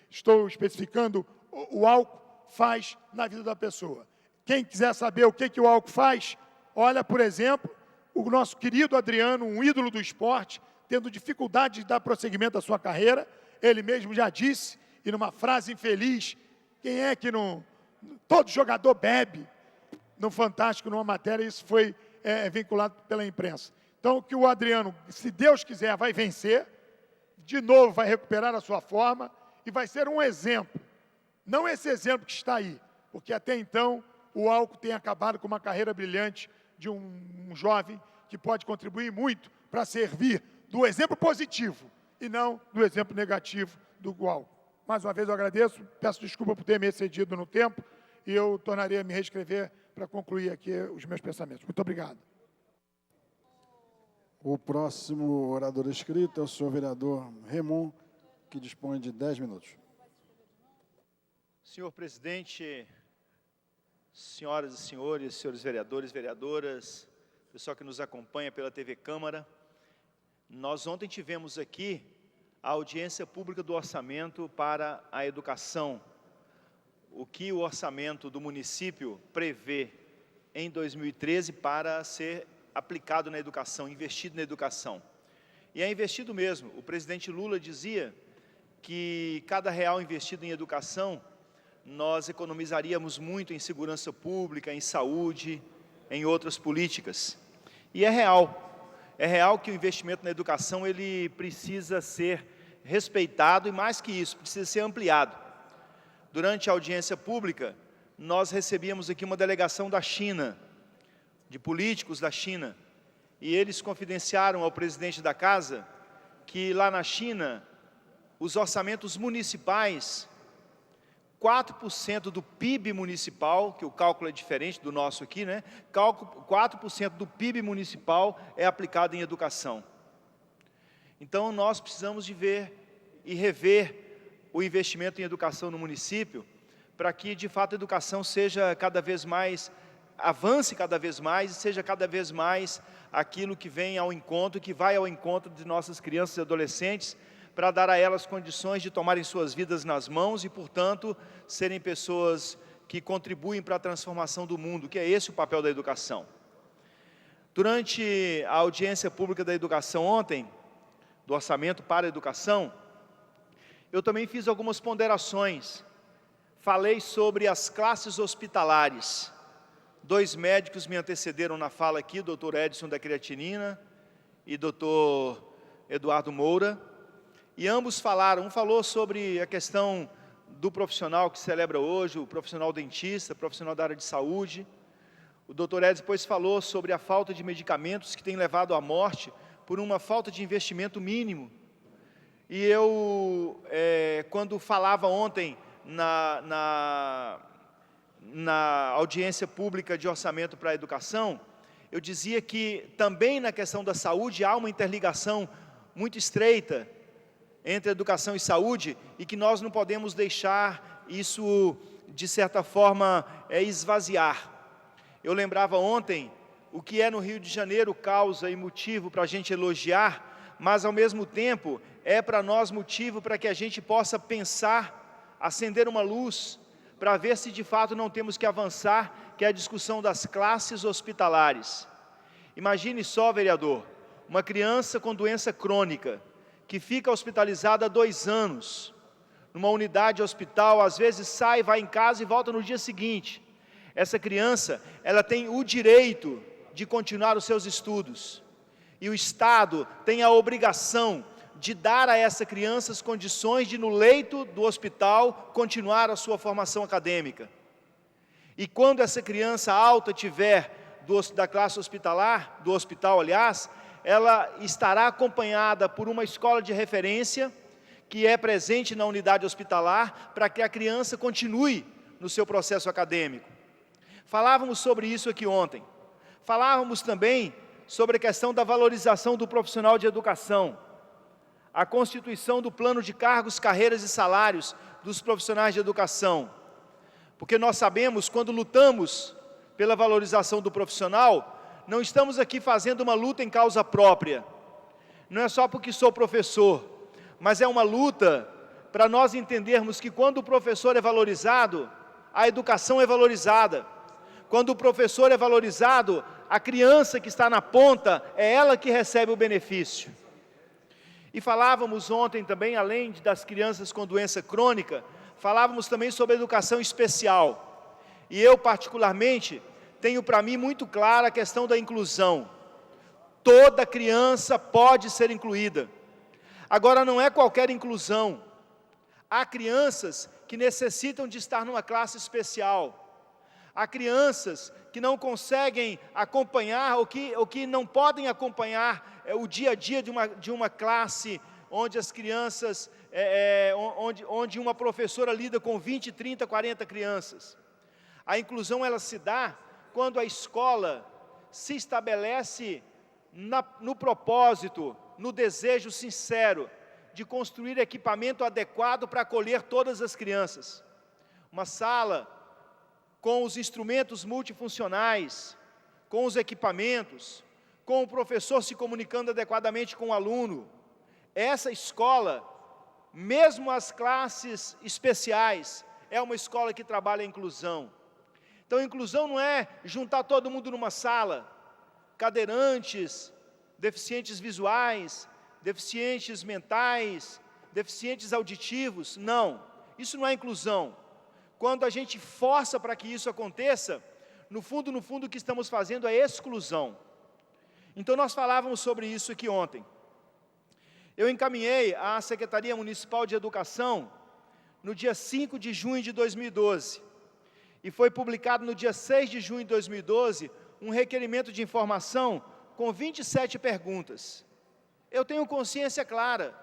estou especificando, o álcool faz na vida da pessoa. Quem quiser saber o que o álcool faz, olha, por exemplo, o nosso querido Adriano, um ídolo do esporte, tendo dificuldade de dar prosseguimento à sua carreira, ele mesmo já disse, e numa frase infeliz, quem é que não... Todo jogador bebe. No Fantástico, numa matéria, isso foi vinculado pela imprensa. Então, que o Adriano, se Deus quiser, vai vencer, de novo vai recuperar a sua forma e vai ser um exemplo. Não esse exemplo que está aí, porque até então o álcool tem acabado com uma carreira brilhante de um jovem que pode contribuir muito para servir do exemplo positivo e não do exemplo negativo do álcool. Mais uma vez eu agradeço, peço desculpa por ter me excedido no tempo e eu tornarei a me reescrever para concluir aqui os meus pensamentos. Muito obrigado. O próximo orador inscrito é o senhor vereador Remon, que dispõe de 10 minutos. Senhor presidente, senhoras e senhores, senhores vereadores, vereadoras, pessoal que nos acompanha pela TV Câmara, nós ontem tivemos aqui a audiência pública do orçamento para a educação. O que o orçamento do município prevê em 2013 para ser aplicado na educação, investido na educação. E é investido mesmo. O presidente Lula dizia que cada real investido em educação, nós economizaríamos muito em segurança pública, em saúde, em outras políticas. E é real que o investimento na educação ele precisa ser respeitado e, mais que isso, precisa ser ampliado. Durante a audiência pública, nós recebíamos aqui uma delegação da China, de políticos da China, e eles confidenciaram ao presidente da casa que lá na China, os orçamentos municipais, 4% do PIB municipal, que o cálculo é diferente do nosso aqui, né? 4% do PIB municipal é aplicado em educação. Então, nós precisamos de ver e rever o investimento em educação no município, para que, de fato, a educação seja cada vez mais, avance cada vez mais e seja cada vez mais aquilo que vem ao encontro, que vai ao encontro de nossas crianças e adolescentes, para dar a elas condições de tomarem suas vidas nas mãos e, portanto, serem pessoas que contribuem para a transformação do mundo, que é esse o papel da educação. Durante a audiência pública da educação ontem, do orçamento para a educação, eu também fiz algumas ponderações. Falei sobre as classes hospitalares. 2 médicos me antecederam na fala aqui, o doutor Edson da Creatinina e doutor Eduardo Moura, e ambos falaram, um falou sobre a questão do profissional que celebra hoje, o profissional dentista, profissional da área de saúde. O doutor Edson depois falou sobre a falta de medicamentos que tem levado à morte por uma falta de investimento mínimo. E eu, quando falava ontem na audiência pública de orçamento para a educação, eu dizia que também na questão da saúde há uma interligação muito estreita entre educação e saúde, e que nós não podemos deixar isso, de certa forma, esvaziar. Eu lembrava ontem o que é no Rio de Janeiro causa e motivo para a gente elogiar, mas ao mesmo tempo é para nós motivo para que a gente possa pensar, acender uma luz, para ver se de fato não temos que avançar, que é a discussão das classes hospitalares. Imagine só, vereador, uma criança com doença crônica, que fica hospitalizada há 2 anos, numa unidade hospital, às vezes sai, vai em casa e volta no dia seguinte. Essa criança, ela tem o direito de continuar os seus estudos, e o Estado tem a obrigação de dar a essa criança as condições de, no leito do hospital, continuar a sua formação acadêmica. E quando essa criança alta tiver da classe hospitalar, do hospital, aliás, ela estará acompanhada por uma escola de referência, que é presente na unidade hospitalar, para que a criança continue no seu processo acadêmico. Falávamos sobre isso aqui ontem. Falávamos também sobre a questão da valorização do profissional de educação, a constituição do plano de cargos, carreiras e salários dos profissionais de educação. Porque nós sabemos, quando lutamos pela valorização do profissional, não estamos aqui fazendo uma luta em causa própria. Não é só porque sou professor, mas é uma luta para nós entendermos que quando o professor é valorizado, a educação é valorizada. Quando o professor é valorizado, a criança que está na ponta, é ela que recebe o benefício. E falávamos ontem também, além das crianças com doença crônica, falávamos também sobre educação especial. E eu, particularmente, tenho para mim muito clara a questão da inclusão. Toda criança pode ser incluída. Agora, não é qualquer inclusão. Há crianças que necessitam de estar numa classe especial. Há crianças que não conseguem acompanhar, ou que não podem acompanhar o dia a dia de uma classe, onde as crianças, onde uma professora lida com 20, 30, 40 crianças. A inclusão, ela se dá quando a escola se estabelece no propósito, no desejo sincero de construir equipamento adequado para acolher todas as crianças. Uma sala com os instrumentos multifuncionais, com os equipamentos, com o professor se comunicando adequadamente com o aluno. Essa escola, mesmo as classes especiais, é uma escola que trabalha a inclusão. Então, inclusão não é juntar todo mundo numa sala, cadeirantes, deficientes visuais, deficientes mentais, deficientes auditivos, não. Isso não é inclusão. Quando a gente força para que isso aconteça, no fundo, o que estamos fazendo é exclusão. Então, nós falávamos sobre isso aqui ontem. Eu encaminhei à Secretaria Municipal de Educação no dia 5 de junho de 2012, e foi publicado no dia 6 de junho de 2012, um requerimento de informação com 27 perguntas. Eu tenho consciência clara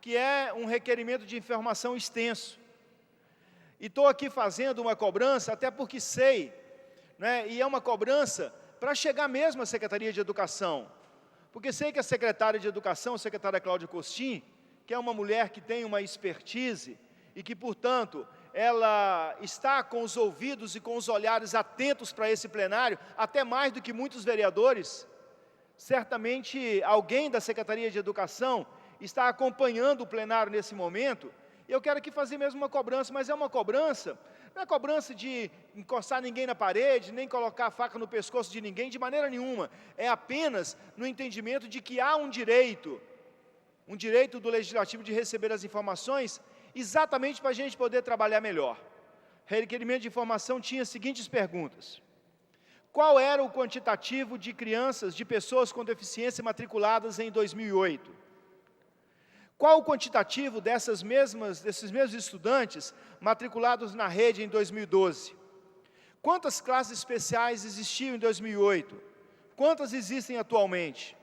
que é um requerimento de informação extenso. E estou aqui fazendo uma cobrança, até porque sei, né, e é uma cobrança para chegar mesmo à Secretaria de Educação. Porque sei que a secretária de Educação, a secretária Cláudia Costin, que é uma mulher que tem uma expertise e que, portanto, ela está com os ouvidos e com os olhares atentos para esse plenário, até mais do que muitos vereadores. Certamente alguém da Secretaria de Educação está acompanhando o plenário nesse momento. Eu quero aqui fazer mesmo uma cobrança, mas é uma cobrança, não é cobrança de encostar ninguém na parede, nem colocar a faca no pescoço de ninguém, de maneira nenhuma. É apenas no entendimento de que há um direito do Legislativo de receber as informações, exatamente para a gente poder trabalhar melhor. O requerimento de informação tinha as seguintes perguntas: qual era o quantitativo de crianças, de pessoas com deficiência matriculadas em 2008? Qual o quantitativo desses mesmos estudantes matriculados na rede em 2012? Quantas classes especiais existiam em 2008? Quantas existem atualmente?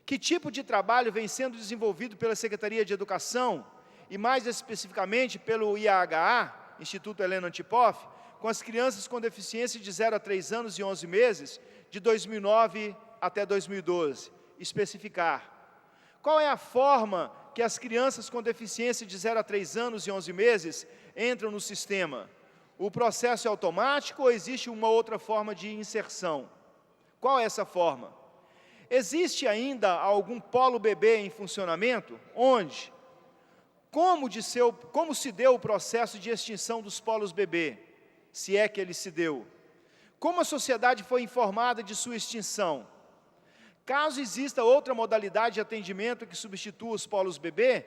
Que tipo de trabalho vem sendo desenvolvido pela Secretaria de Educação, e mais especificamente pelo IAHA, Instituto Helena Antipoff, com as crianças com deficiência de 0 a 3 anos e 11 meses, de 2009 até 2012? Especificar. Qual é a forma que as crianças com deficiência de 0 a 3 anos e 11 meses entram no sistema? O processo é automático ou existe uma outra forma de inserção? Qual é essa forma? Existe ainda algum polo bebê em funcionamento? Onde? Como se deu o processo de extinção dos polos bebê? Se é que ele se deu. Como a sociedade foi informada de sua extinção? Caso exista outra modalidade de atendimento que substitua os polos bebê,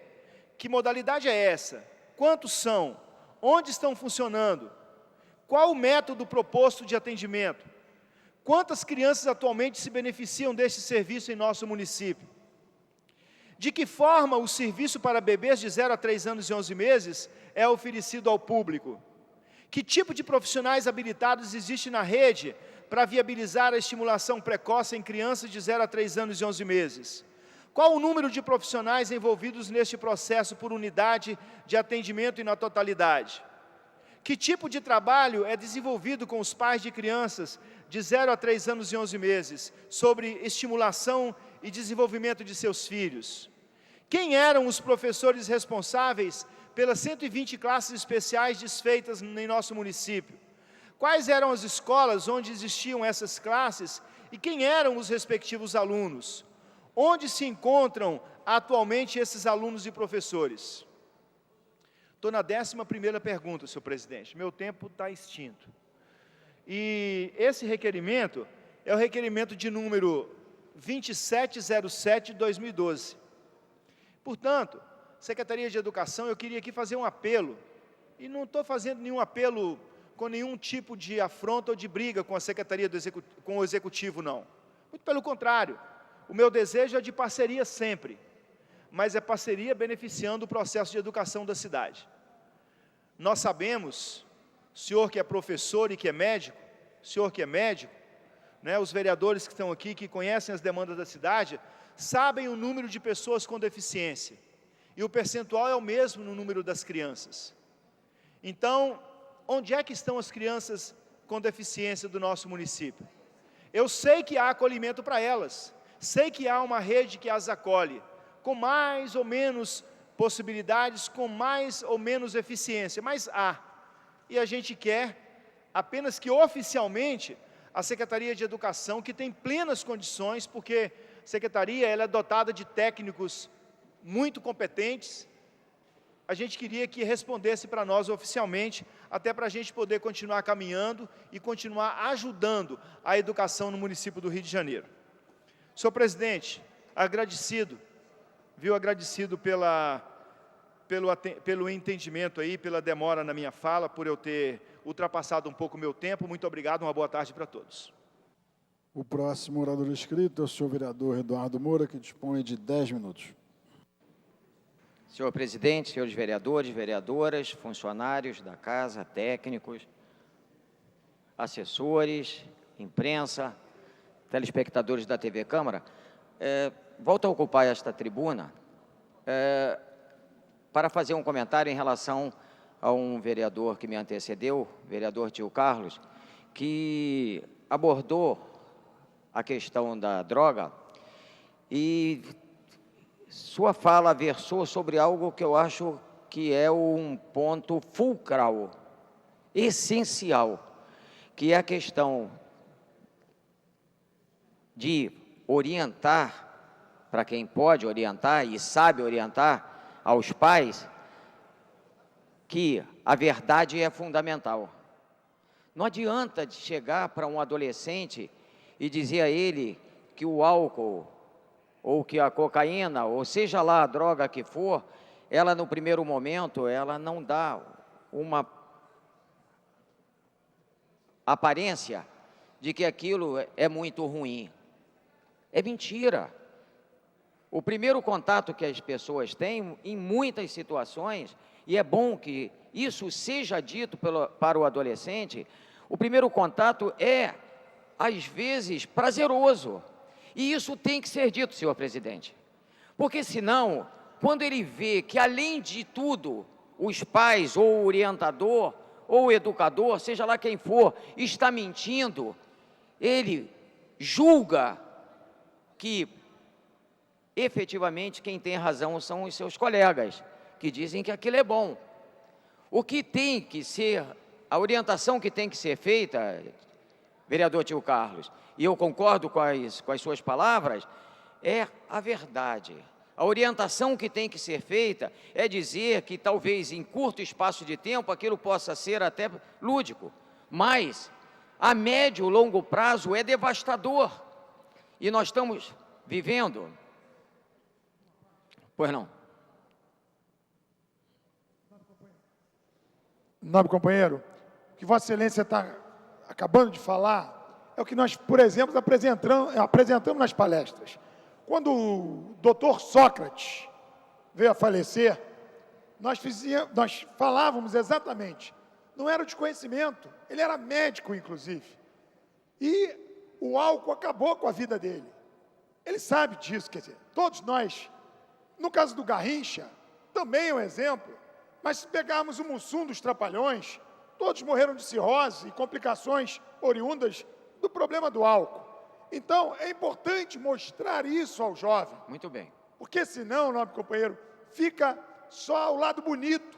que modalidade é essa? Quantos são? Onde estão funcionando? Qual o método proposto de atendimento? Quantas crianças atualmente se beneficiam deste serviço em nosso município? De que forma o serviço para bebês de 0 a 3 anos e 11 meses é oferecido ao público? Que tipo de profissionais habilitados existe na rede para viabilizar a estimulação precoce em crianças de 0 a 3 anos e 11 meses? Qual o número de profissionais envolvidos neste processo por unidade de atendimento e na totalidade? Que tipo de trabalho é desenvolvido com os pais de crianças de 0 a 3 anos e 11 meses sobre estimulação e desenvolvimento de seus filhos? Quem eram os professores responsáveis pelas 120 classes especiais desfeitas em nosso município? Quais eram as escolas onde existiam essas classes e quem eram os respectivos alunos? Onde se encontram atualmente esses alunos e professores? Estou na 11ª pergunta, senhor presidente. Meu tempo está extinto. E esse requerimento é o requerimento de número 2707 de 2012. Portanto, Secretaria de Educação, eu queria aqui fazer um apelo, e não estou fazendo nenhum apelo com nenhum tipo de afronta ou de briga com a Secretaria com o Executivo, não. Muito pelo contrário, o meu desejo é de parceria sempre, mas é parceria beneficiando o processo de educação da cidade. Nós sabemos, o senhor que é professor e que é médico, né, os vereadores que estão aqui, que conhecem as demandas da cidade, sabem o número de pessoas com deficiência, e o percentual é o mesmo no número das crianças. Então, onde é que estão as crianças com deficiência do nosso município? Eu sei que há acolhimento para elas, sei que há uma rede que as acolhe, com mais ou menos possibilidades, com mais ou menos eficiência, mas há. E a gente quer apenas que oficialmente a Secretaria de Educação, que tem plenas condições, porque a Secretaria ela é dotada de técnicos muito competentes, a gente queria que respondesse para nós oficialmente, até para a gente poder continuar caminhando e continuar ajudando a educação no município do Rio de Janeiro. Senhor presidente, agradecido pelo entendimento aí, pela demora na minha fala, por eu ter ultrapassado um pouco o meu tempo. Muito obrigado, uma boa tarde para todos. O próximo orador inscrito é o senhor vereador Eduardo Moura, que dispõe de 10 minutos. Senhor presidente, senhores vereadores, vereadoras, funcionários da casa, técnicos, assessores, imprensa, telespectadores da TV Câmara, volto a ocupar esta tribuna para fazer um comentário em relação a um vereador que me antecedeu, vereador Tio Carlos, que abordou a questão da droga e sua fala versou sobre algo que eu acho que é um ponto fulcral, essencial, que é a questão de orientar, para quem pode orientar e sabe orientar, aos pais, que a verdade é fundamental. Não adianta chegar para um adolescente e dizer a ele que o álcool, ou que a cocaína, ou seja lá a droga que for, ela no primeiro momento, ela não dá uma aparência de que aquilo é muito ruim. É mentira. O primeiro contato que as pessoas têm, em muitas situações, e é bom que isso seja dito para o adolescente, o primeiro contato é, às vezes, prazeroso. E isso tem que ser dito, senhor presidente. Porque senão, quando ele vê que, além de tudo, os pais, ou o orientador, ou o educador, seja lá quem for, está mentindo, ele julga que, efetivamente, quem tem razão são os seus colegas, que dizem que aquilo é bom. O que tem que ser, a orientação que tem que ser feita, vereador Tio Carlos, e eu concordo com as suas palavras, é a verdade. A orientação que tem que ser feita é dizer que talvez em curto espaço de tempo aquilo possa ser até lúdico, mas a médio e longo prazo é devastador. E nós estamos vivendo... Pois não. Nobre companheiro, o que Vossa Excelência está acabando de falar é o que nós, por exemplo, apresentamos nas palestras. Quando o doutor Sócrates veio a falecer, nós falávamos exatamente, não era o desconhecimento, ele era médico, inclusive, e o álcool acabou com a vida dele. Ele sabe disso, quer dizer, todos nós, no caso do Garrincha, também é um exemplo, mas se pegarmos o Mussum dos Trapalhões, todos morreram de cirrose e complicações oriundas do problema do álcool. Então, é importante mostrar isso ao jovem. Muito bem. Porque senão, nobre companheiro, fica só o lado bonito.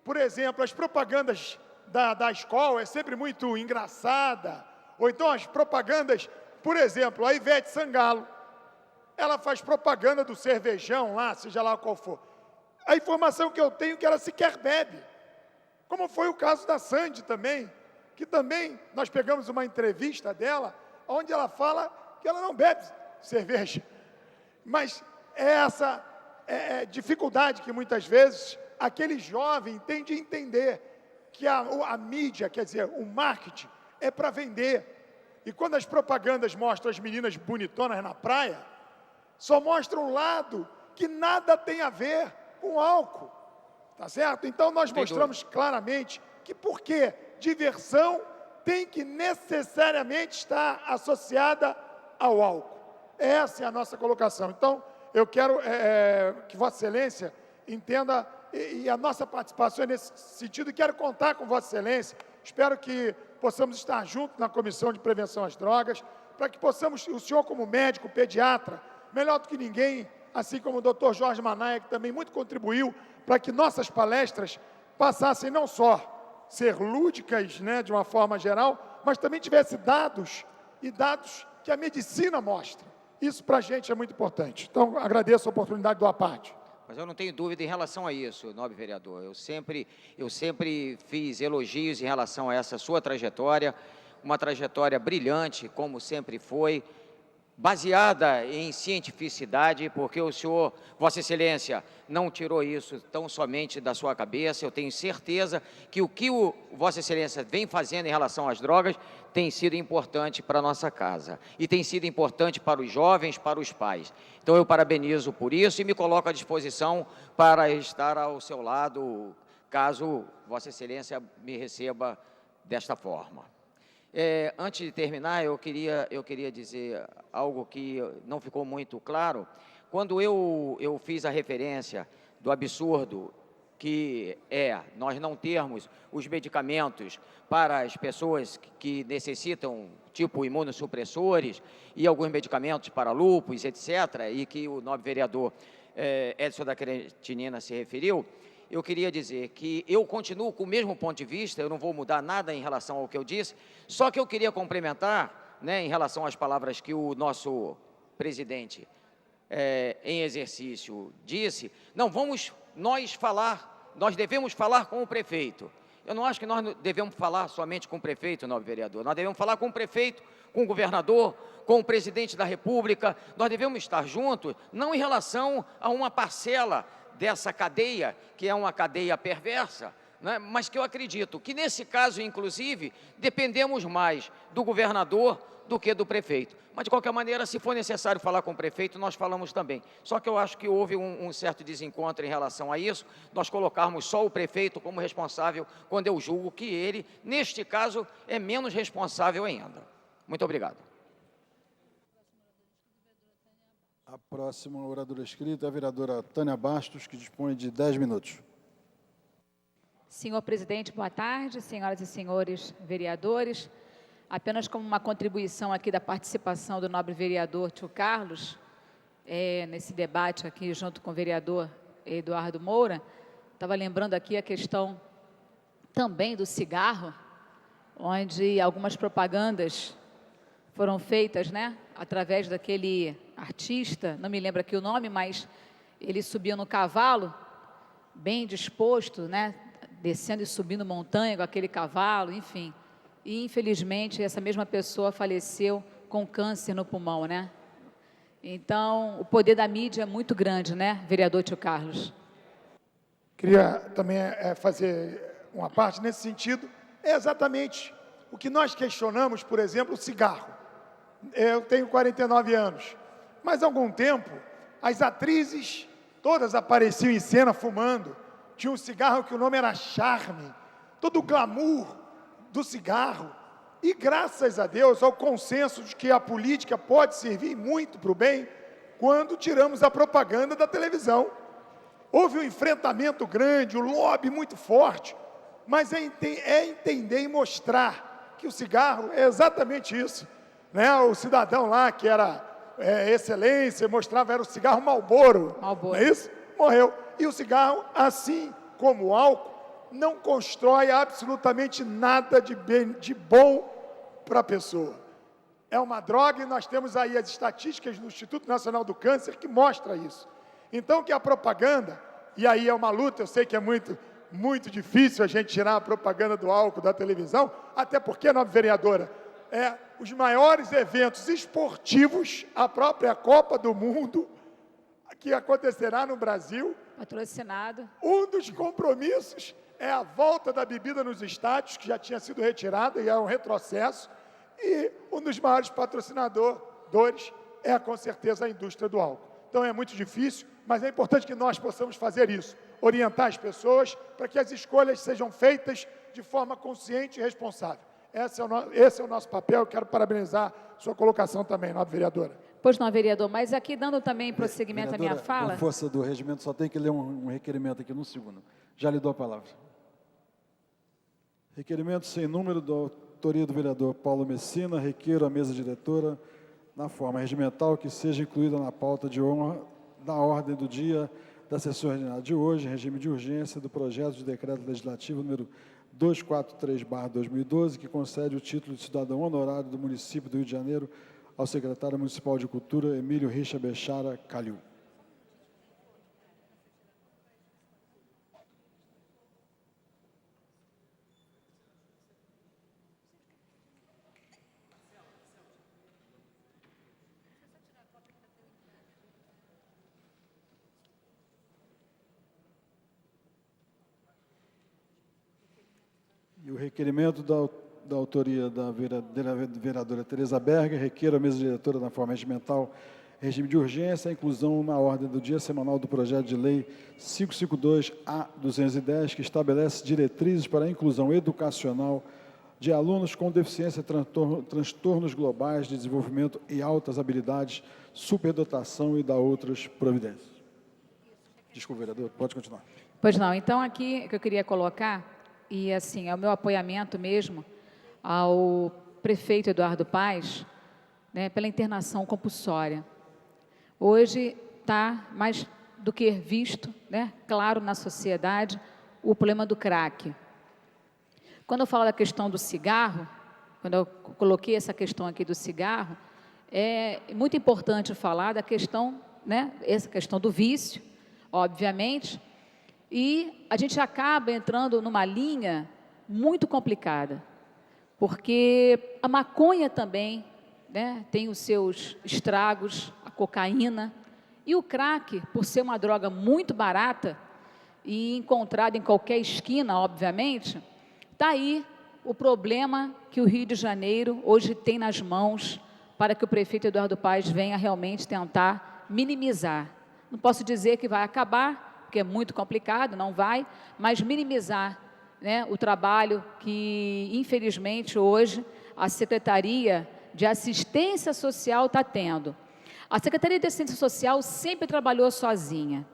Por exemplo, as propagandas da escola é sempre muito engraçada. Ou então as propagandas, por exemplo, a Ivete Sangalo, ela faz propaganda do cervejão lá, seja lá qual for. A informação que eu tenho é que ela sequer bebe. Como foi o caso da Sandy também, que também nós pegamos uma entrevista dela, onde ela fala que ela não bebe cerveja. Mas é essa dificuldade que muitas vezes aquele jovem tem de entender que a mídia, quer dizer, o marketing, é para vender. E quando as propagandas mostram as meninas bonitonas na praia, só mostram um lado que nada tem a ver com álcool. Tá certo? Então nós mostramos claramente que por quê? Diversão tem que necessariamente estar associada ao álcool. Essa é a nossa colocação. Então, eu quero que Vossa Excelência entenda, e a nossa participação é nesse sentido, e quero contar com Vossa Excelência. Espero que possamos estar juntos na Comissão de Prevenção às Drogas, para que possamos, o senhor como médico, pediatra, melhor do que ninguém, assim como o doutor Jorge Manaia, que também muito contribuiu para que nossas palestras passassem não só ser lúdicas, né, de uma forma geral, mas também tivesse dados, e dados que a medicina mostra. Isso para a gente é muito importante. Então, agradeço a oportunidade do APARTE. Mas eu não tenho dúvida em relação a isso, nobre vereador. Eu sempre fiz elogios em relação a essa sua trajetória, uma trajetória brilhante, como sempre foi, baseada em cientificidade, porque o senhor, Vossa Excelência, não tirou isso tão somente da sua cabeça. Eu tenho certeza que o que o Vossa Excelência vem fazendo em relação às drogas tem sido importante para a nossa casa e tem sido importante para os jovens, para os pais. Então eu parabenizo por isso e me coloco à disposição para estar ao seu lado, caso Vossa Excelência me receba desta forma. Antes de terminar, eu queria dizer algo que não ficou muito claro. Quando eu fiz a referência do absurdo que nós não termos os medicamentos para as pessoas que necessitam, tipo imunossupressores, e alguns medicamentos para lúpus, etc., e que o nobre vereador Edson da Creatinina se referiu, eu queria dizer que eu continuo com o mesmo ponto de vista, eu não vou mudar nada em relação ao que eu disse, só que eu queria complementar, em relação às palavras que o nosso presidente em exercício disse, nós devemos falar com o prefeito. Eu não acho que nós devemos falar somente com o prefeito, nobre vereador, nós devemos falar com o prefeito, com o governador, com o presidente da República, nós devemos estar juntos, não em relação a uma parcela dessa cadeia, que é uma cadeia perversa, né? Mas que eu acredito que, nesse caso, inclusive, dependemos mais do governador do que do prefeito. Mas, de qualquer maneira, se for necessário falar com o prefeito, nós falamos também. Só que eu acho que houve um certo desencontro em relação a isso, nós colocarmos só o prefeito como responsável, quando eu julgo que ele, neste caso, é menos responsável ainda. Muito obrigado. A próxima oradora escrita é a vereadora Tânia Bastos, que dispõe de 10 minutos. Senhor presidente, boa tarde. Senhoras e senhores vereadores, apenas como uma contribuição aqui da participação do nobre vereador Tio Carlos, nesse debate aqui junto com o vereador Eduardo Moura, estava lembrando aqui a questão também do cigarro, onde algumas propagandas foram feitas, através daquele artista, não me lembro aqui o nome, mas ele subia no cavalo, bem disposto, descendo e subindo montanha com aquele cavalo, enfim. E, infelizmente, essa mesma pessoa faleceu com câncer no pulmão, Então, o poder da mídia é muito grande, vereador Tio Carlos? Queria também fazer uma parte nesse sentido. É exatamente o que nós questionamos, por exemplo, o cigarro. Eu tenho 49 anos, mas há algum tempo, as atrizes todas apareciam em cena fumando. Tinha um cigarro que o nome era Charme, todo o glamour do cigarro. E graças a Deus, ao consenso de que a política pode servir muito para o bem, quando tiramos a propaganda da televisão. Houve um enfrentamento grande, um lobby muito forte, mas é entender e mostrar que o cigarro é exatamente isso. O cidadão lá, que era excelência, mostrava, era o cigarro Marlboro, não é isso? Morreu. E o cigarro, assim como o álcool, não constrói absolutamente nada de bom para a pessoa. É uma droga e nós temos aí as estatísticas do Instituto Nacional do Câncer que mostra isso. Então, que a propaganda, e aí é uma luta, eu sei que é muito difícil a gente tirar a propaganda do álcool da televisão, até porque, nobre vereadora, os maiores eventos esportivos, a própria Copa do Mundo, que acontecerá no Brasil. Patrocinado. Um dos compromissos é a volta da bebida nos estádios, que já tinha sido retirada e é um retrocesso. E um dos maiores patrocinadores é, com certeza, a indústria do álcool. Então é muito difícil, mas é importante que nós possamos fazer isso, orientar as para que as escolhas sejam feitas de forma consciente e responsável. Esse é o nosso papel. Eu quero parabenizar sua colocação também, nobre vereadora. Pois não, vereador, mas aqui dando também prosseguimento à minha fala... Com força do regimento, só tem que ler um requerimento aqui, num segundo. Já lhe dou a palavra. Requerimento sem número, da autoria do vereador Paulo Messina, requeiro à mesa diretora, na forma regimental, que seja incluída na pauta de honra da ordem do dia da sessão ordinária de hoje, em regime de urgência, do projeto de decreto legislativo número 243/2012, que concede o título de cidadão honorário do município do Rio de Janeiro ao secretário municipal de Cultura, Emílio Richa Bechara Calil. E o requerimento da autoria da vereadora Tereza Berger requer à mesa diretora, na forma regimental, regime de urgência, a inclusão na ordem do dia semanal do projeto de lei 552-A-210, que estabelece diretrizes para a inclusão educacional de alunos com deficiência, transtornos globais de desenvolvimento e altas habilidades, superdotação e da outras providências. Desculpa, vereador, pode continuar. Pois não, então aqui que eu queria colocar, e assim, é o meu apoiamento mesmo ao prefeito Eduardo Paes, né, pela internação compulsória. Hoje está mais do que visto, né, claro na sociedade, o problema do crack. Quando eu falo da questão do cigarro, quando eu coloquei essa questão aqui do cigarro, é muito importante falar da questão, né, essa questão do vício, obviamente, e a gente acaba entrando numa linha muito complicada, porque a maconha também, né, tem os seus estragos, a cocaína, e o crack, por ser uma droga muito barata e encontrada em qualquer esquina, obviamente, está aí o problema que o Rio de Janeiro hoje tem nas mãos para que o prefeito Eduardo Paes venha realmente tentar minimizar. Não posso dizer que vai acabar, porque é muito complicado, não vai, mas minimizar, né, o trabalho que, infelizmente, hoje a Secretaria de Assistência Social está tendo. A Secretaria de Assistência Social sempre trabalhou sozinha.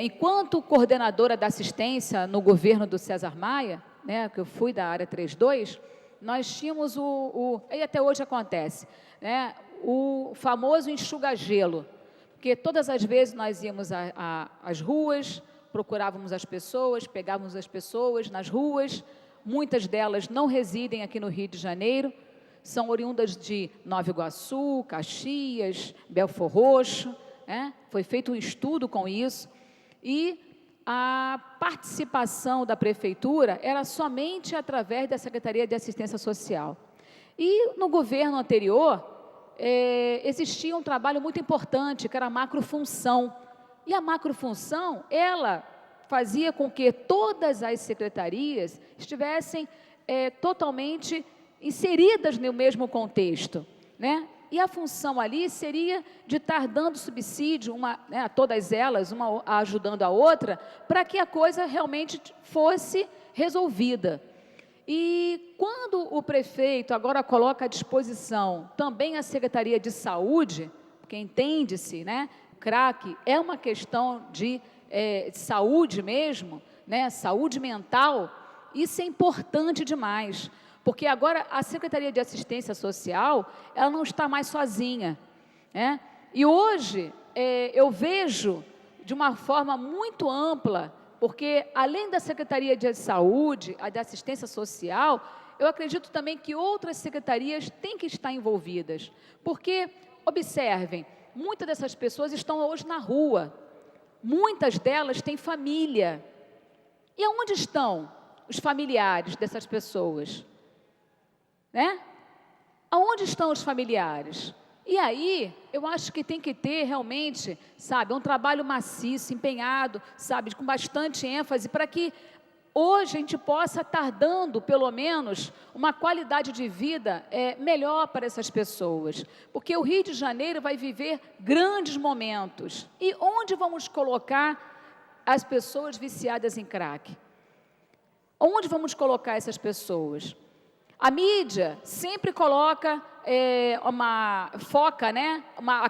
Enquanto coordenadora da assistência no governo do César Maia, né, que eu fui da área 32, nós tínhamos e até hoje acontece, né, o famoso enxuga-gelo, porque todas as vezes nós íamos às ruas, procurávamos as pessoas, pegávamos as pessoas nas ruas, muitas delas não residem aqui no Rio de Janeiro, são oriundas de Nova Iguaçu, Caxias, Belfor Roxo, né? Foi feito um estudo com isso, e a participação da prefeitura era somente através da Secretaria de Assistência Social. E no governo anterior, existia um trabalho muito importante, que era a macrofunção. E a macrofunção, ela fazia com que todas as secretarias estivessem totalmente inseridas no mesmo contexto, né? E a função ali seria de estar dando subsídio né, a todas elas, uma ajudando a outra, para que a coisa realmente fosse resolvida. E quando o prefeito agora coloca à disposição também a Secretaria de Saúde, porque entende-se, né, crack é uma questão de saúde mesmo, né, saúde mental, isso é importante demais. Porque agora a Secretaria de Assistência Social, ela não está mais sozinha, né? E hoje eu vejo de uma forma muito ampla, porque além da Secretaria de Saúde, a de Assistência Social, eu acredito também que outras secretarias têm que estar envolvidas. Porque, observem, muitas dessas pessoas estão hoje na rua, muitas delas têm família. E aonde estão os familiares dessas pessoas? Né? Aonde estão os familiares? E aí, eu acho que tem que ter realmente, sabe, um trabalho maciço, empenhado, sabe, com bastante ênfase, para que hoje a gente possa estar dando, pelo menos, uma qualidade de vida melhor para essas pessoas. Porque o Rio de Janeiro vai viver grandes momentos. E onde vamos colocar as pessoas viciadas em crack? Onde vamos colocar essas pessoas? A mídia sempre coloca foca, né, a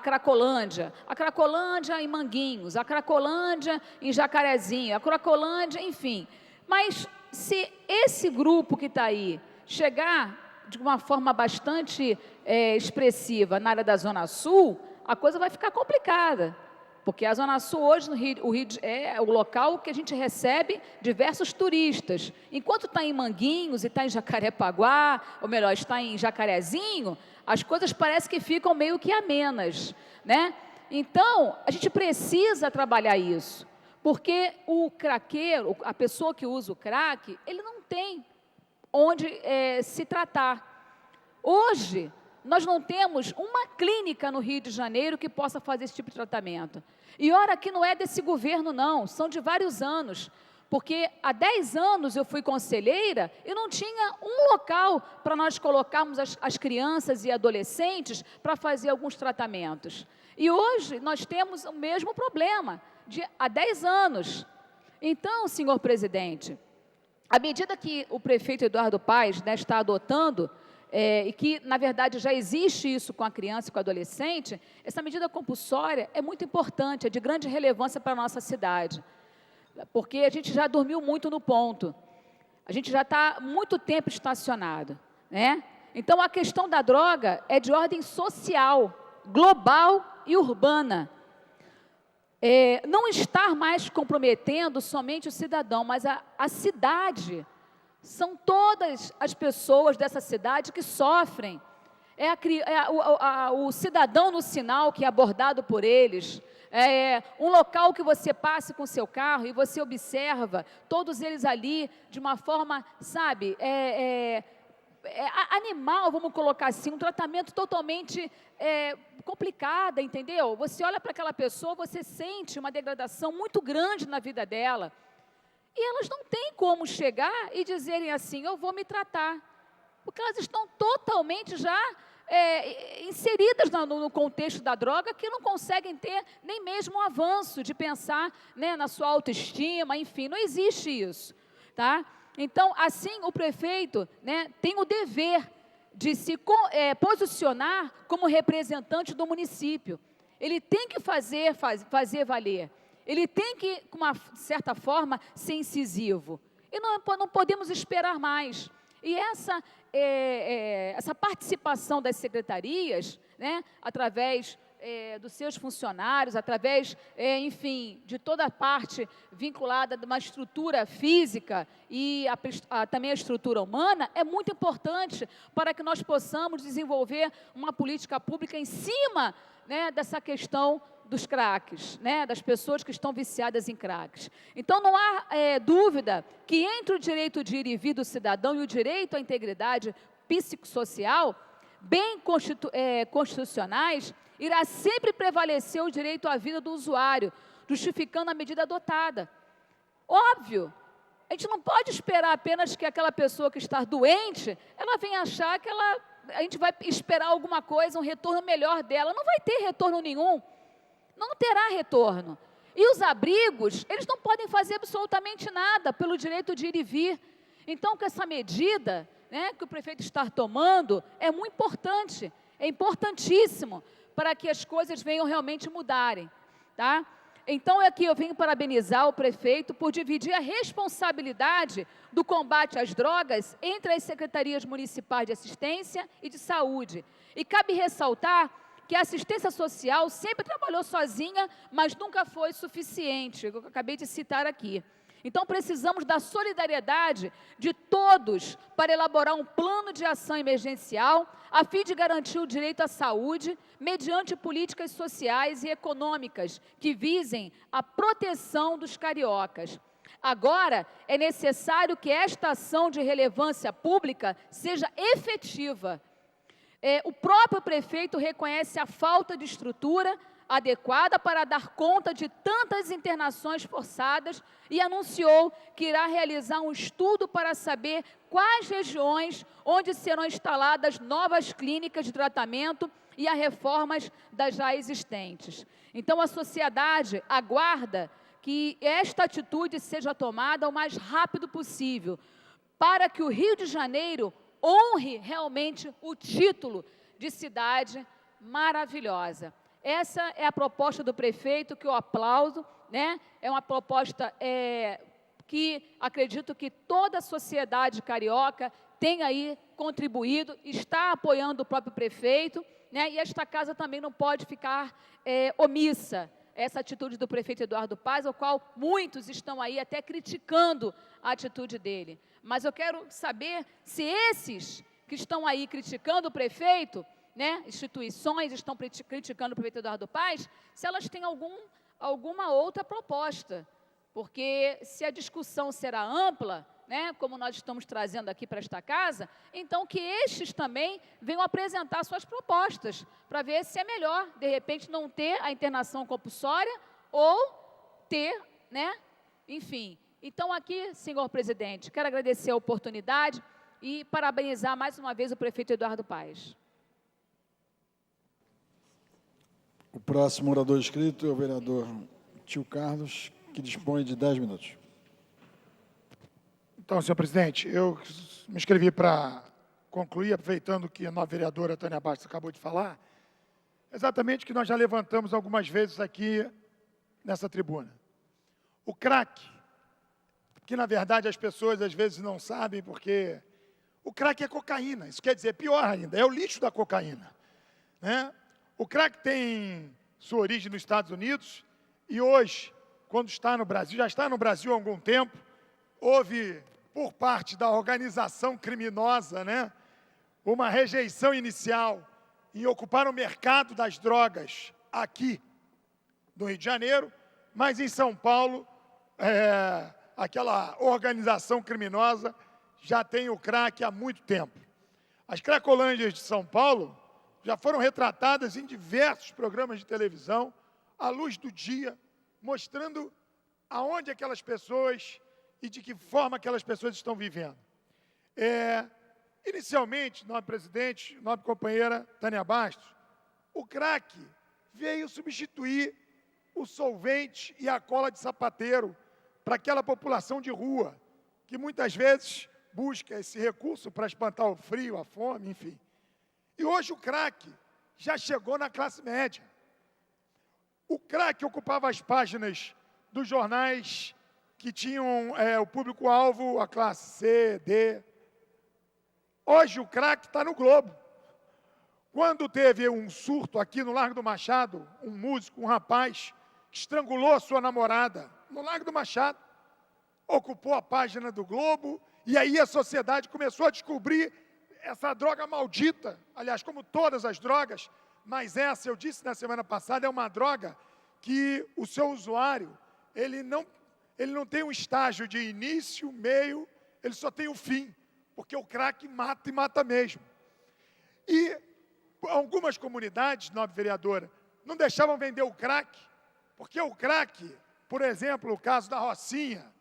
Cracolândia em Manguinhos, a Cracolândia em Jacarezinho, a Cracolândia, enfim. Mas se esse grupo que está aí chegar de uma forma bastante expressiva na área da Zona Sul, a coisa vai ficar complicada. Porque a Zona Sul hoje, o Rio é o local que a gente recebe diversos turistas. Enquanto está em Manguinhos e está em Jacarepaguá, ou melhor, está em Jacarezinho, as coisas parecem que ficam meio que amenas, né? Então, a gente precisa trabalhar isso. Porque o craqueiro, a pessoa que usa o crack, ele não tem onde se tratar. Hoje, nós não temos uma clínica no Rio de Janeiro que possa fazer esse tipo de tratamento. E ora que não é desse governo, não, são de vários anos. Porque há 10 anos eu fui conselheira e não tinha um local para nós colocarmos as crianças e adolescentes para fazer alguns tratamentos. E hoje nós temos o mesmo problema, há 10 anos. Então, senhor presidente, à medida que o prefeito Eduardo Paes, né, está adotando, e que, na verdade, já existe isso com a criança e com o adolescente, essa medida compulsória é muito importante, é de grande relevância para a nossa cidade. Porque a gente já dormiu muito no ponto, a gente já está muito tempo estacionado, né? Então, a questão da droga é de ordem social, global e urbana. Não estar mais comprometendo somente o cidadão, mas a cidade. São todas as pessoas dessa cidade que sofrem. O cidadão no sinal que é abordado por eles, um local que você passe com seu carro e você observa todos eles ali de uma forma, sabe, animal, vamos colocar assim, um tratamento totalmente complicado, entendeu? Você olha para aquela pessoa, você sente uma degradação muito grande na vida dela. E elas não têm como chegar e dizerem assim, eu vou me tratar. Porque elas estão totalmente já inseridas no contexto da droga, que não conseguem ter nem mesmo um avanço de pensar, né, na sua autoestima, enfim, não existe isso, tá? Então, assim, o prefeito, né, tem o dever de se posicionar como representante do município. Ele tem que fazer valer. Ele tem que, com uma certa forma, ser incisivo. E não podemos esperar mais. E essa participação das secretarias, né, através dos seus funcionários, através, enfim, de toda a parte vinculada a uma estrutura física e também a estrutura humana, é muito importante para que nós possamos desenvolver uma política pública em cima, né, dessa questão dos craques, né, das pessoas que estão viciadas em craques. Então, não há dúvida que entre o direito de ir e vir do cidadão e o direito à integridade psicossocial, bem constitucionais, irá sempre prevalecer o direito à vida do usuário, justificando a medida adotada. Óbvio, a gente não pode esperar apenas que aquela pessoa que está doente, ela venha achar que a gente vai esperar alguma coisa, um retorno melhor dela. Não vai ter retorno nenhum. Não terá retorno. E os abrigos, eles não podem fazer absolutamente nada pelo direito de ir e vir. Então, com essa medida, né, que o prefeito está tomando, é muito importante, é importantíssimo para que as coisas venham realmente mudarem, tá? Então, aqui eu venho parabenizar o prefeito por dividir a responsabilidade do combate às drogas entre as secretarias municipais de assistência e de saúde. E cabe ressaltar que a assistência social sempre trabalhou sozinha, mas nunca foi suficiente, eu acabei de citar aqui. Então, precisamos da solidariedade de todos para elaborar um plano de ação emergencial, a fim de garantir o direito à saúde, mediante políticas sociais e econômicas que visem a proteção dos cariocas. Agora, é necessário que esta ação de relevância pública seja efetiva. O próprio prefeito reconhece a falta de estrutura adequada para dar conta de tantas internações forçadas e anunciou que irá realizar um estudo para saber quais regiões onde serão instaladas novas clínicas de tratamento e a reformas das já existentes. Então, a sociedade aguarda que esta atitude seja tomada o mais rápido possível, para que o Rio de Janeiro honre realmente o título de cidade maravilhosa. Essa é a proposta do prefeito, que eu aplaudo, né? É uma proposta que acredito que toda a sociedade carioca tem aí contribuído, está apoiando o próprio prefeito, né? E esta casa também não pode ficar omissa. Essa atitude do prefeito Eduardo Paes, ao qual muitos estão aí até criticando a atitude dele. Mas eu quero saber se esses que estão aí criticando o prefeito, né, instituições estão criticando o prefeito Eduardo Paes, se elas têm alguma outra proposta. Porque se a discussão será ampla, né, como nós estamos trazendo aqui para esta casa, então que estes também venham apresentar suas propostas, para ver se é melhor, de repente, não ter a internação compulsória ou ter, né, enfim, Então, aqui, senhor presidente, quero agradecer a oportunidade e parabenizar mais uma vez o prefeito Eduardo Paes. O próximo orador inscrito é o vereador Tio Carlos, que dispõe de 10 minutos. Então, senhor presidente, eu me inscrevi para concluir, aproveitando que a nova vereadora Tânia Bastos acabou de falar, exatamente o que nós já levantamos algumas vezes aqui nessa tribuna. O crack, que na verdade as pessoas às vezes não sabem, porque o crack é cocaína, isso quer dizer, pior ainda, é o lixo da cocaína, né? O crack tem sua origem nos Estados Unidos e hoje, quando está no Brasil, já está no Brasil há algum tempo, houve, por parte da organização criminosa, né, uma rejeição inicial em ocupar o mercado das drogas aqui no Rio de Janeiro, mas em São Paulo, aquela organização criminosa já tem o crack há muito tempo. As cracolândias de São Paulo já foram retratadas em diversos programas de televisão, à luz do dia, mostrando aonde aquelas pessoas e de que forma aquelas pessoas estão vivendo. Inicialmente, nobre presidente, nobre companheira Tânia Bastos, o crack veio substituir o solvente e a cola de sapateiro para aquela população de rua, que muitas vezes busca esse recurso para espantar o frio, a fome, enfim. E hoje o crack já chegou na classe média. O crack ocupava as páginas dos jornais que tinham o público-alvo, a classe C, D. Hoje o crack está no Globo. Quando teve um surto aqui no Largo do Machado, um músico, um rapaz, estrangulou a sua namorada no Largo do Machado, ocupou a página do Globo, e aí a sociedade começou a descobrir essa droga maldita, aliás, como todas as drogas, mas essa, eu disse na semana passada, é uma droga que o seu usuário, ele não tem um estágio de início, meio, ele só tem o fim, porque o crack mata e mata mesmo. E algumas comunidades, nobre vereadora, não deixavam vender o crack, porque o crack, por exemplo, o caso da Rocinha,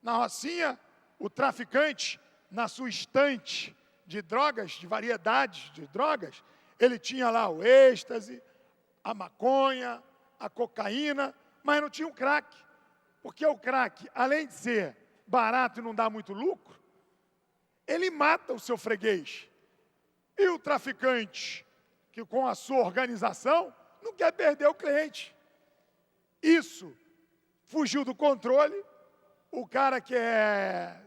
na Rocinha, o traficante, na sua estante de drogas, de variedades de drogas, ele tinha lá o êxtase, a maconha, a cocaína, mas não tinha o crack. Porque o crack, além de ser barato e não dar muito lucro, ele mata o seu freguês. E o traficante, que com a sua organização, não quer perder o cliente. Isso fugiu do controle. O cara que é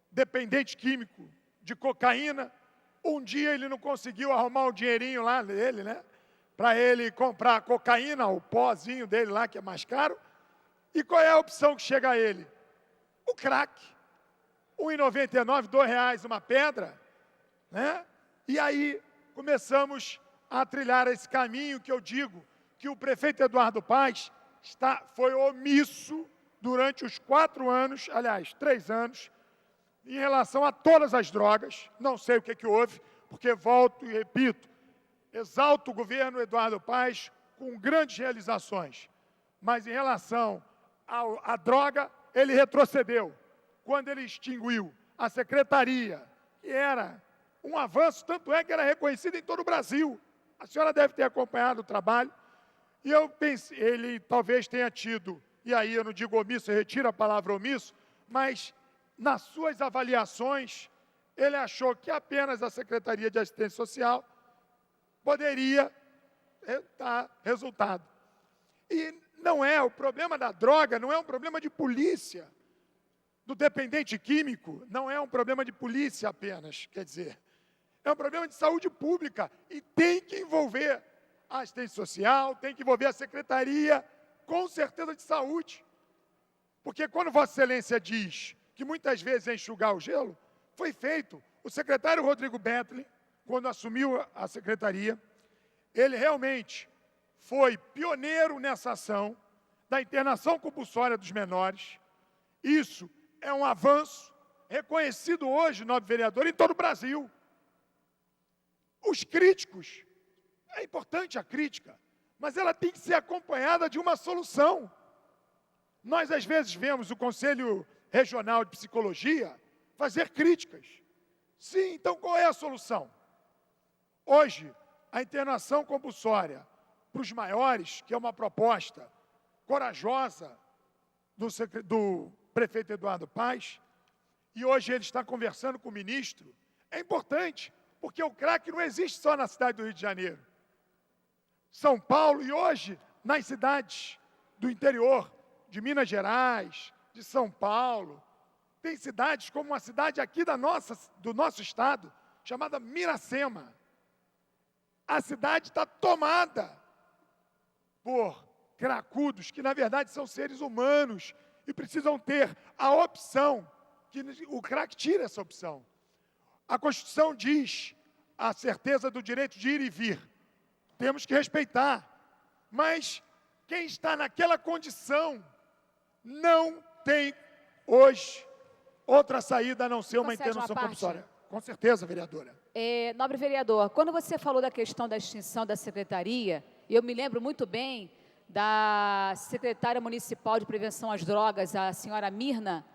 dependente químico de cocaína, um dia ele não conseguiu arrumar um dinheirinho lá dele, né? Para ele comprar a cocaína, o pozinho dele lá, que é mais caro. E qual é a opção que chega a ele? O crack. R$ 1,99, R$ 2 uma pedra, né? E aí começamos a trilhar esse caminho que eu digo que o prefeito Eduardo Paes foi omisso durante os 4 anos, aliás, 3 anos, em relação a todas as drogas. Não sei o que houve, porque volto e repito, exalto o governo Eduardo Paes com grandes realizações, mas em relação à droga, ele retrocedeu. Quando ele extinguiu a secretaria, que era um avanço, tanto é que era reconhecido em todo o Brasil. A senhora deve ter acompanhado o trabalho, e eu pensei, ele talvez tenha tido, e aí eu não digo omisso, eu retiro a palavra omisso, mas nas suas avaliações, ele achou que apenas a Secretaria de Assistência Social poderia dar resultado. E não é, o problema da droga não é um problema de polícia, do dependente químico, não é um problema de polícia apenas, quer dizer, é um problema de saúde pública e tem que envolver a assistência social, tem que envolver a Secretaria, com certeza, de saúde. Porque quando Vossa Excelência diz que muitas vezes é enxugar o gelo, foi feito. O secretário Rodrigo Bentley, quando assumiu a secretaria, ele realmente foi pioneiro nessa ação da internação compulsória dos menores. Isso é um avanço reconhecido hoje, nobre vereador, em todo o Brasil. Os críticos, é importante a crítica, mas ela tem que ser acompanhada de uma solução. Nós, às vezes, vemos o Conselho Regional de Psicologia fazer críticas. Sim, então qual é a solução? Hoje, a internação compulsória para os maiores, que é uma proposta corajosa do prefeito Eduardo Paes, e hoje ele está conversando com o ministro, é importante, porque o crack não existe só na cidade do Rio de Janeiro. São Paulo e hoje nas cidades do interior, de Minas Gerais, de São Paulo, tem cidades como uma cidade aqui do nosso estado, chamada Miracema. A cidade está tomada por cracudos, que na verdade são seres humanos e precisam ter a opção, que o crack tira essa opção. A Constituição diz a certeza do direito de ir e vir. Temos que respeitar. Mas quem está naquela condição não tem hoje outra saída a não ser uma internação compulsória. Com certeza, vereadora. Nobre vereador, quando você falou da questão da extinção da secretaria, eu me lembro muito bem da secretária municipal de prevenção às drogas, a senhora Mirna,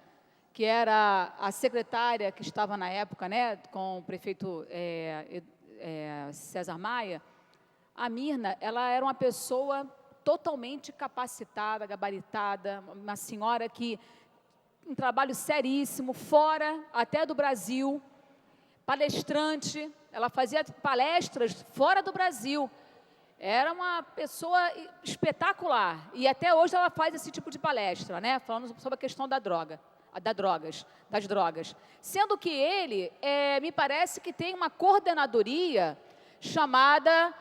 que era a secretária que estava na época, né, com o prefeito César Maia. A Mirna, ela era uma pessoa totalmente capacitada, gabaritada, uma senhora que, um trabalho seríssimo, fora até do Brasil, palestrante, ela fazia palestras fora do Brasil. Era uma pessoa espetacular, e até hoje ela faz esse tipo de palestra, né, falando sobre a questão das drogas. Sendo que ele, me parece que tem uma coordenadoria chamada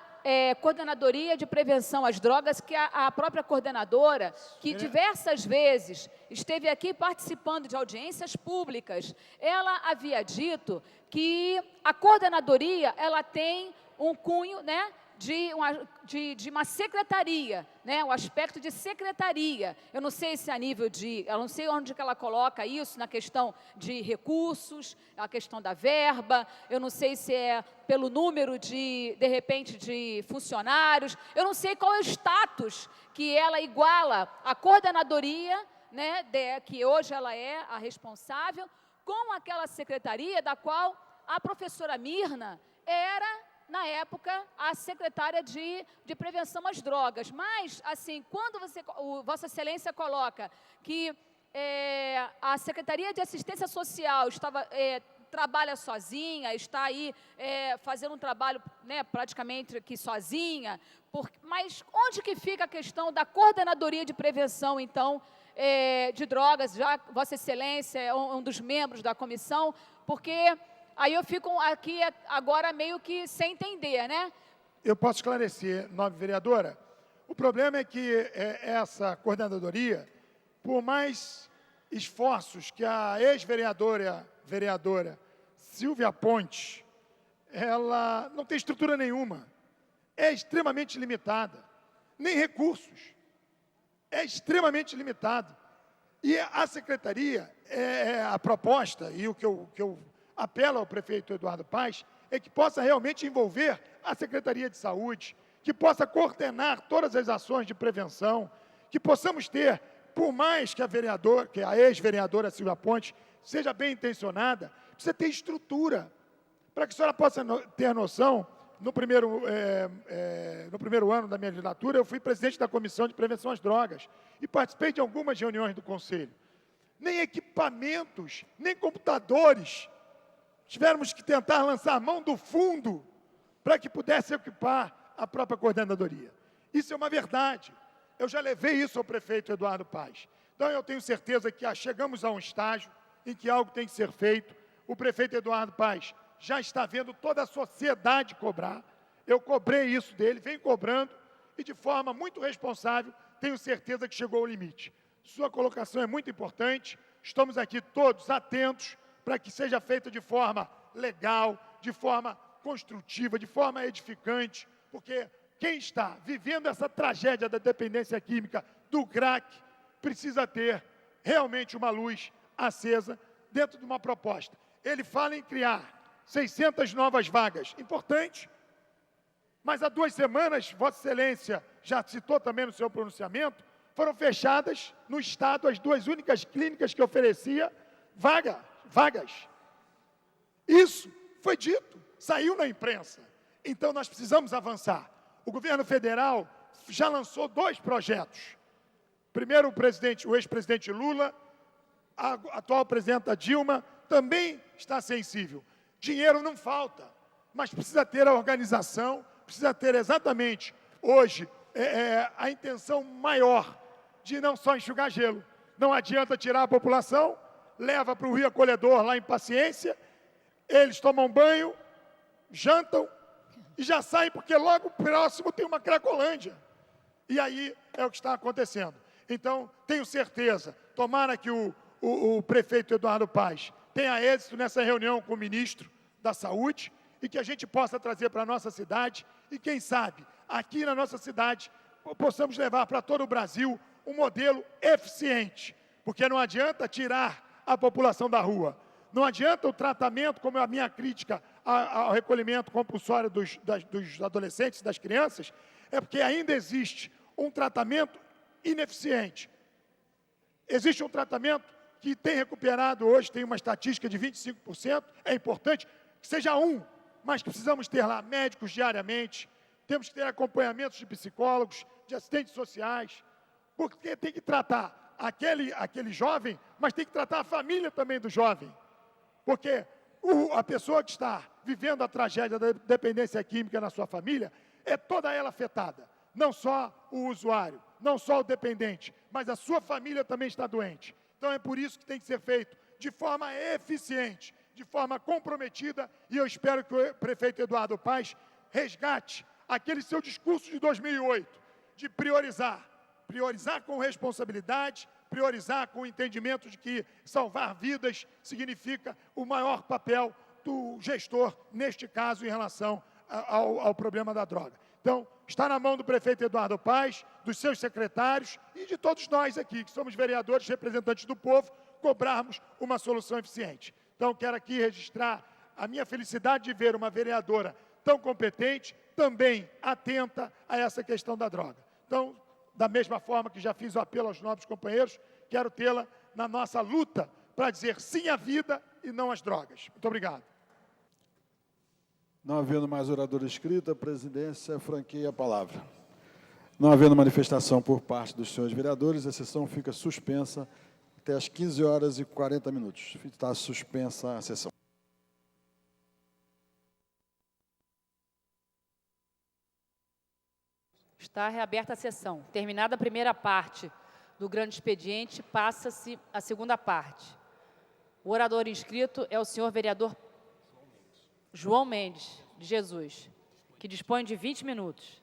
Coordenadoria de Prevenção às Drogas, que a própria coordenadora, que diversas vezes esteve aqui participando de audiências públicas, ela havia dito que a coordenadoria, ela tem um cunho, né, de uma secretaria, né, o aspecto de secretaria. Eu não sei se a nível eu não sei onde que ela coloca isso, na questão de recursos, a questão da verba, eu não sei se é pelo número de repente, de funcionários, eu não sei qual é o status que ela iguala a coordenadoria, né, que hoje ela é a responsável, com aquela secretaria da qual a professora Mirna era, na época, a secretária de prevenção às drogas. Mas, assim, quando Vossa Excelência coloca que a Secretaria de Assistência Social trabalha sozinha, está aí fazendo um trabalho, né, praticamente aqui sozinha, mas onde que fica a questão da coordenadoria de prevenção, então, de drogas, já Vossa Excelência é um dos membros da comissão, porque aí eu fico aqui agora meio que sem entender, né? Eu posso esclarecer, nobre vereadora. O problema é que essa coordenadoria, por mais esforços que a ex-vereadora Silvia Pontes, ela não tem estrutura nenhuma, é extremamente limitada, nem recursos, é extremamente limitado. E a secretaria, a proposta, e o que eu apelo ao prefeito Eduardo Paes, é que possa realmente envolver a Secretaria de Saúde, que possa coordenar todas as ações de prevenção, que possamos ter, por mais que a ex-vereadora Silvia Pontes seja bem intencionada, precisa ter estrutura, para que a senhora possa ter noção. No primeiro ano da minha legislatura, eu fui presidente da Comissão de Prevenção às Drogas e participei de algumas reuniões do Conselho. Nem equipamentos, nem computadores, tivemos que tentar lançar a mão do fundo para que pudesse equipar a própria coordenadoria. Isso é uma verdade. Eu já levei isso ao prefeito Eduardo Paes. Então, eu tenho certeza que chegamos a um estágio em que algo tem que ser feito. O prefeito Eduardo Paes já está vendo toda a sociedade cobrar. Eu cobrei isso dele, venho cobrando, e de forma muito responsável, tenho certeza que chegou ao limite. Sua colocação é muito importante, estamos aqui todos atentos para que seja feito de forma legal, de forma construtiva, de forma edificante, porque quem está vivendo essa tragédia da dependência química do crack precisa ter realmente uma luz acesa dentro de uma proposta. Ele fala em criar 600 novas vagas, importante, mas há 2 semanas, Vossa Excelência já citou também no seu pronunciamento, foram fechadas no estado as 2 únicas clínicas que oferecia vagas. Isso foi dito, saiu na imprensa. Então, nós precisamos avançar. O governo federal já lançou 2 projetos. Primeiro, o ex-presidente Lula, a atual presidenta Dilma, também está sensível. Dinheiro não falta, mas precisa ter a organização, precisa ter exatamente, hoje, a intenção maior de não só enxugar gelo. Não adianta tirar a população, leva para o Rio Acolhedor, lá em Paciência, eles tomam banho, jantam e já saem, porque logo próximo tem uma Cracolândia. E aí é o que está acontecendo. Então, tenho certeza, tomara que o prefeito Eduardo Paes tenha êxito nessa reunião com o ministro da Saúde e que a gente possa trazer para a nossa cidade e, quem sabe, aqui na nossa cidade, possamos levar para todo o Brasil um modelo eficiente, porque não adianta tirar a população da rua, não adianta o tratamento, como a minha crítica ao recolhimento compulsório dos adolescentes e das crianças, é porque ainda existe um tratamento ineficiente. Existe um tratamento que tem recuperado hoje, tem uma estatística de 25%, é importante que seja mas precisamos ter lá médicos diariamente, temos que ter acompanhamentos de psicólogos, de assistentes sociais, porque tem que tratar aquele jovem, mas tem que tratar a família também do jovem, porque a pessoa que está vivendo a tragédia da dependência química na sua família, é toda ela afetada, não só o usuário, não só o dependente, mas a sua família também está doente. Então é por isso que tem que ser feito de forma eficiente, de forma comprometida, e eu espero que o prefeito Eduardo Paes resgate aquele seu discurso de 2008, de priorizar com responsabilidade, priorizar com o entendimento de que salvar vidas significa o maior papel do gestor, neste caso, em relação ao problema da droga. Então, está na mão do prefeito Eduardo Paes, dos seus secretários e de todos nós aqui, que somos vereadores, representantes do povo, cobrarmos uma solução eficiente. Então, quero aqui registrar a minha felicidade de ver uma vereadora tão competente, também atenta a essa questão da droga. Então, da mesma forma que já fiz o apelo aos nobres companheiros, quero tê-la na nossa luta para dizer sim à vida e não às drogas. Muito obrigado. Não havendo mais orador inscrito, a presidência franqueia a palavra. Não havendo manifestação por parte dos senhores vereadores, a sessão fica suspensa até às 15h40. Está suspensa a sessão. Está reaberta a sessão. Terminada a primeira parte do grande expediente, passa-se a segunda parte. O orador inscrito é o senhor vereador João Mendes de Jesus, que dispõe de 20 minutos.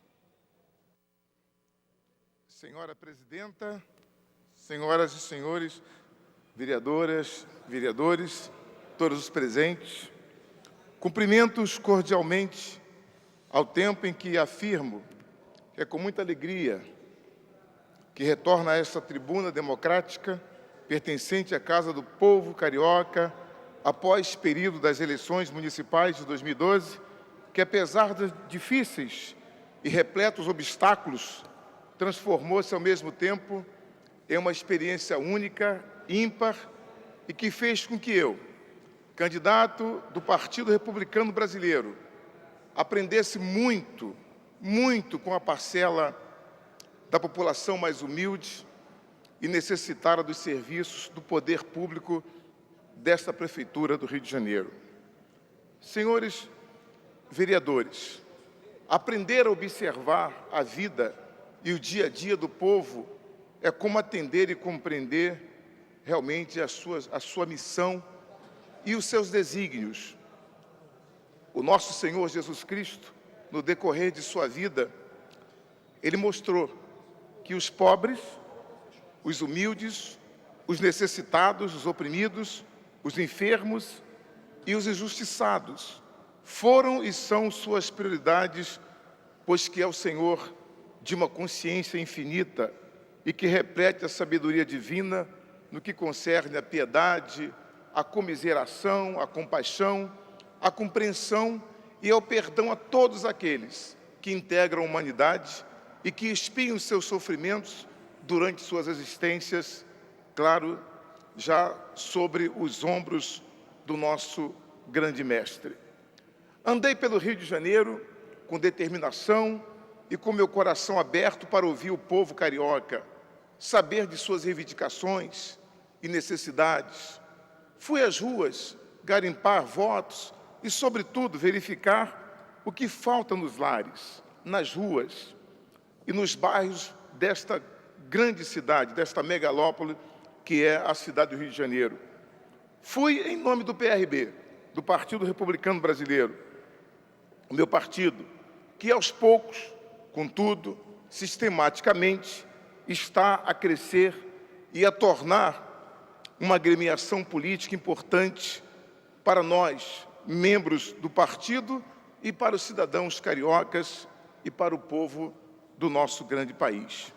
Senhora Presidenta, senhoras e senhores, vereadoras, vereadores, todos os presentes, cumprimento-os cordialmente ao tempo em que afirmo que é com muita alegria que retorna a esta tribuna democrática, pertencente à Casa do Povo Carioca, após período das eleições municipais de 2012, que apesar de difíceis e repletos obstáculos, transformou-se ao mesmo tempo em uma experiência única, ímpar, e que fez com que eu, candidato do Partido Republicano Brasileiro, aprendesse muito com a parcela da população mais humilde e necessitada dos serviços do poder público desta Prefeitura do Rio de Janeiro. Senhores vereadores, aprender a observar a vida e o dia a dia do povo é como atender e compreender realmente a sua missão e os seus desígnios. O nosso Senhor Jesus Cristo, no decorrer de sua vida, Ele mostrou que os pobres, os humildes, os necessitados, os oprimidos, os enfermos e os injustiçados foram e são suas prioridades, pois que é o Senhor de uma consciência infinita e que reflete a sabedoria divina no que concerne à piedade, à comiseração, à compaixão, à compreensão e ao perdão a todos aqueles que integram a humanidade e que expiam seus sofrimentos durante suas existências, claro, já sobre os ombros do nosso grande mestre. Andei pelo Rio de Janeiro com determinação e com meu coração aberto para ouvir o povo carioca, saber de suas reivindicações e necessidades. Fui às ruas garimpar votos e, sobretudo, verificar o que falta nos lares, nas ruas e nos bairros desta grande cidade, desta megalópole que é a cidade do Rio de Janeiro. Fui em nome do PRB, do Partido Republicano Brasileiro, o meu partido, que aos poucos, contudo, sistematicamente, está a crescer e a tornar uma agremiação política importante para nós, membros do partido, e para os cidadãos cariocas e para o povo do nosso grande país.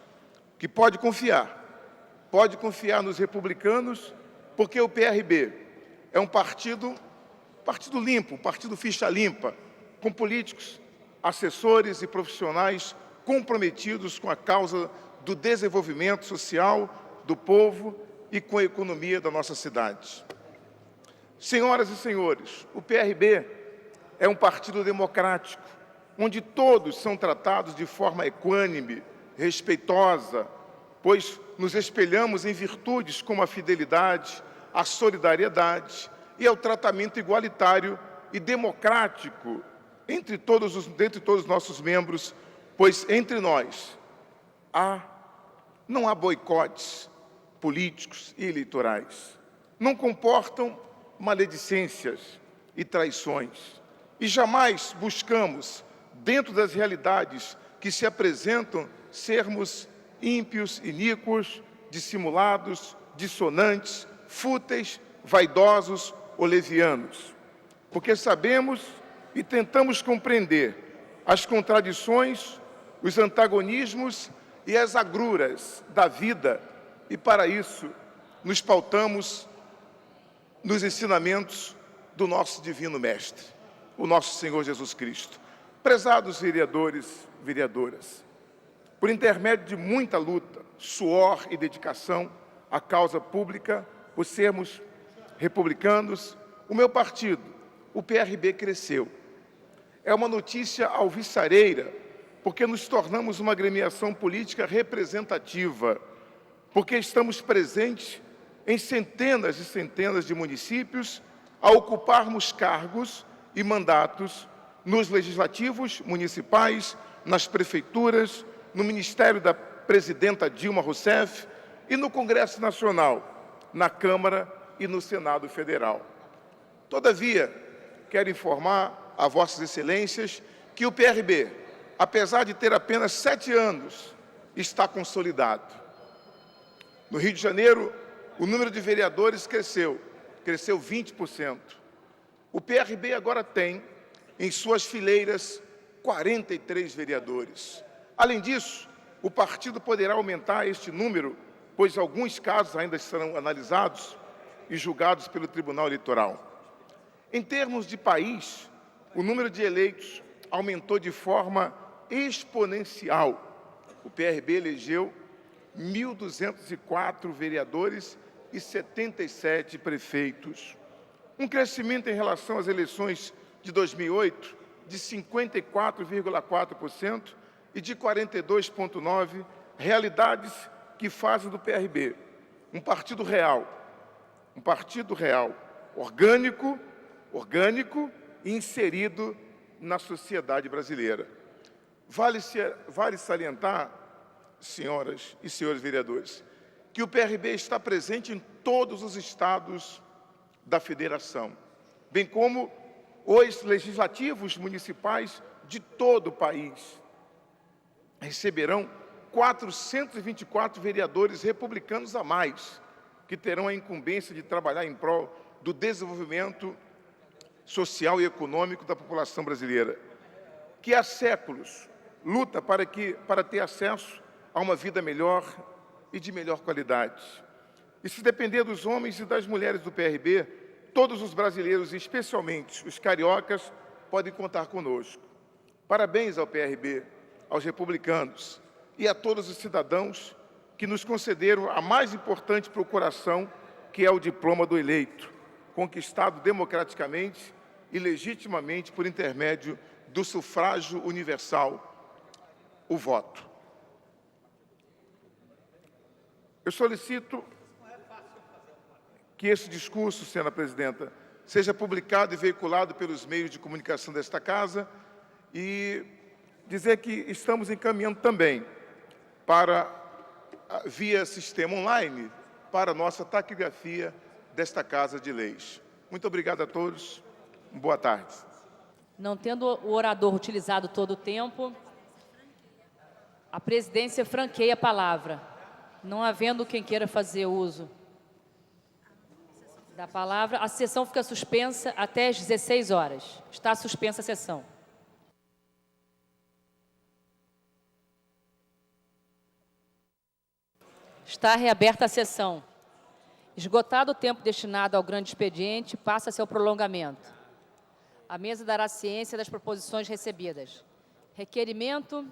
Que pode confiar nos republicanos, porque o PRB é um partido limpo, um partido ficha limpa, com políticos, assessores e profissionais comprometidos com a causa do desenvolvimento social do povo e com a economia da nossa cidade. Senhoras e senhores, o PRB é um partido democrático, onde todos são tratados de forma equânime, respeitosa, pois nos espelhamos em virtudes como a fidelidade, a solidariedade e ao tratamento igualitário e democrático entre todos os nossos membros, pois entre nós não há boicotes políticos e eleitorais, não comportam maledicências e traições, e jamais buscamos, dentro das realidades que se apresentam, sermos ímpios, iníquos, dissimulados, dissonantes, fúteis, vaidosos ou levianos, porque sabemos e tentamos compreender as contradições, os antagonismos e as agruras da vida, e para isso nos pautamos nos ensinamentos do nosso Divino Mestre, o nosso Senhor Jesus Cristo. Prezados vereadores, vereadoras, por intermédio de muita luta, suor e dedicação à causa pública, por sermos republicanos, o meu partido, o PRB, cresceu. É uma notícia alvissareira, porque nos tornamos uma agremiação política representativa, porque estamos presentes em centenas e centenas de municípios, a ocuparmos cargos e mandatos nos legislativos municipais, nas prefeituras, no Ministério da Presidenta Dilma Rousseff e no Congresso Nacional, na Câmara e no Senado Federal. Todavia, quero informar a Vossas Excelências que o PRB, apesar de ter apenas 7 anos, está consolidado. No Rio de Janeiro, o número de vereadores cresceu 20%. O PRB agora tem, em suas fileiras, 43 vereadores. Além disso, o partido poderá aumentar este número, pois alguns casos ainda serão analisados e julgados pelo Tribunal Eleitoral. Em termos de país, o número de eleitos aumentou de forma exponencial. O PRB elegeu 1.204 vereadores e 77 prefeitos. Um crescimento em relação às eleições de 2008 de 54,4% e de 42,9%, realidades que fazem do PRB um partido real, orgânico e inserido na sociedade brasileira. Vale salientar, senhoras e senhores vereadores, que o PRB está presente em todos os estados da federação, bem como os legislativos municipais de todo o país. Receberão 424 vereadores republicanos a mais, que terão a incumbência de trabalhar em prol do desenvolvimento social e econômico da população brasileira, que há séculos luta para ter acesso a uma vida melhor e de melhor qualidade. E se depender dos homens e das mulheres do PRB, todos os brasileiros, e especialmente os cariocas, podem contar conosco. Parabéns ao PRB, aos republicanos e a todos os cidadãos que que nos concederam a mais importante procuração, que é o diploma do eleito, conquistado democraticamente e legitimamente por intermédio do sufrágio universal, o voto. Eu solicito que esse discurso, senhora presidenta, seja publicado e veiculado pelos meios de comunicação desta Casa e dizer que estamos encaminhando também para, via sistema online, para a nossa taquigrafia desta Casa de Leis. Muito obrigado a todos. Boa tarde. Não tendo o orador utilizado todo o tempo, a presidência franqueia a palavra. Não havendo quem queira fazer uso da palavra, a sessão fica suspensa até às 16 horas. Está suspensa a sessão. Está reaberta a sessão. Esgotado o tempo destinado ao grande expediente, passa-se ao prolongamento. A mesa dará ciência das proposições recebidas. Requerimento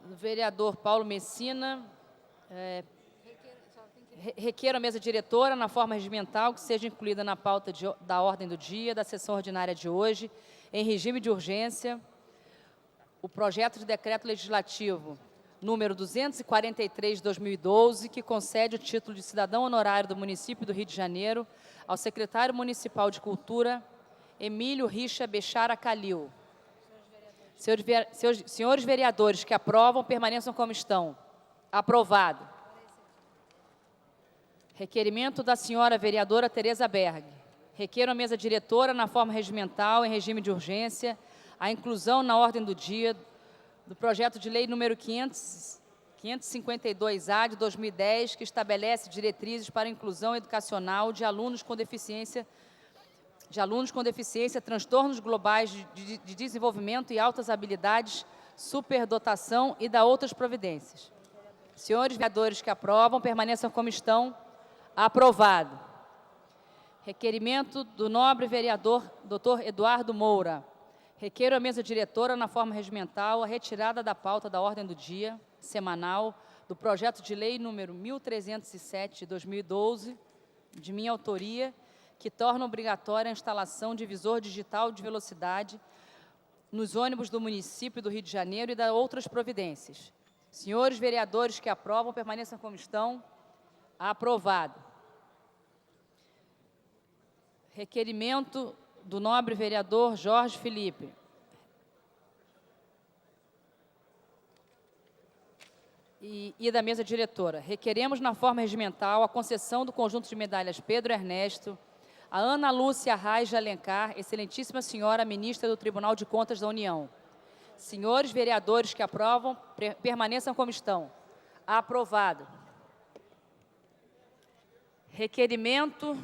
do vereador Paulo Messina. Requer a mesa diretora, na forma regimental, que seja incluída na pauta da ordem do dia da sessão ordinária de hoje, em regime de urgência, o projeto de decreto legislativo número 243 de 2012, que concede o título de cidadão honorário do município do Rio de Janeiro ao secretário municipal de Cultura, Emílio Richa Bechara Calil. Senhores vereadores que aprovam, permaneçam como estão. Aprovado. Requerimento da senhora vereadora Tereza Berg. Requeiro a mesa diretora, na forma regimental, em regime de urgência, a inclusão na ordem do dia do projeto de lei número 552-A de 2010, que estabelece diretrizes para a inclusão educacional de alunos com deficiência, transtornos globais de desenvolvimento e altas habilidades, superdotação e da outras providências. Senhores vereadores que aprovam, permaneçam como estão. Aprovado. Requerimento do nobre vereador Dr. Eduardo Moura. Requeiro a mesa diretora, na forma regimental, a retirada da pauta da ordem do dia semanal do projeto de lei número 1307 de 2012, de minha autoria, que torna obrigatória a instalação de visor digital de velocidade nos ônibus do município do Rio de Janeiro e da outras providências. Senhores vereadores que aprovam, permaneçam como estão. Aprovado. Requerimento do nobre vereador Jorge Felipe. E da mesa diretora. Requeremos, na forma regimental, a concessão do conjunto de medalhas Pedro Ernesto, a Ana Lúcia Arraes de Alencar, excelentíssima senhora ministra do Tribunal de Contas da União. Senhores vereadores que aprovam, permaneçam como estão. Aprovado. Requerimento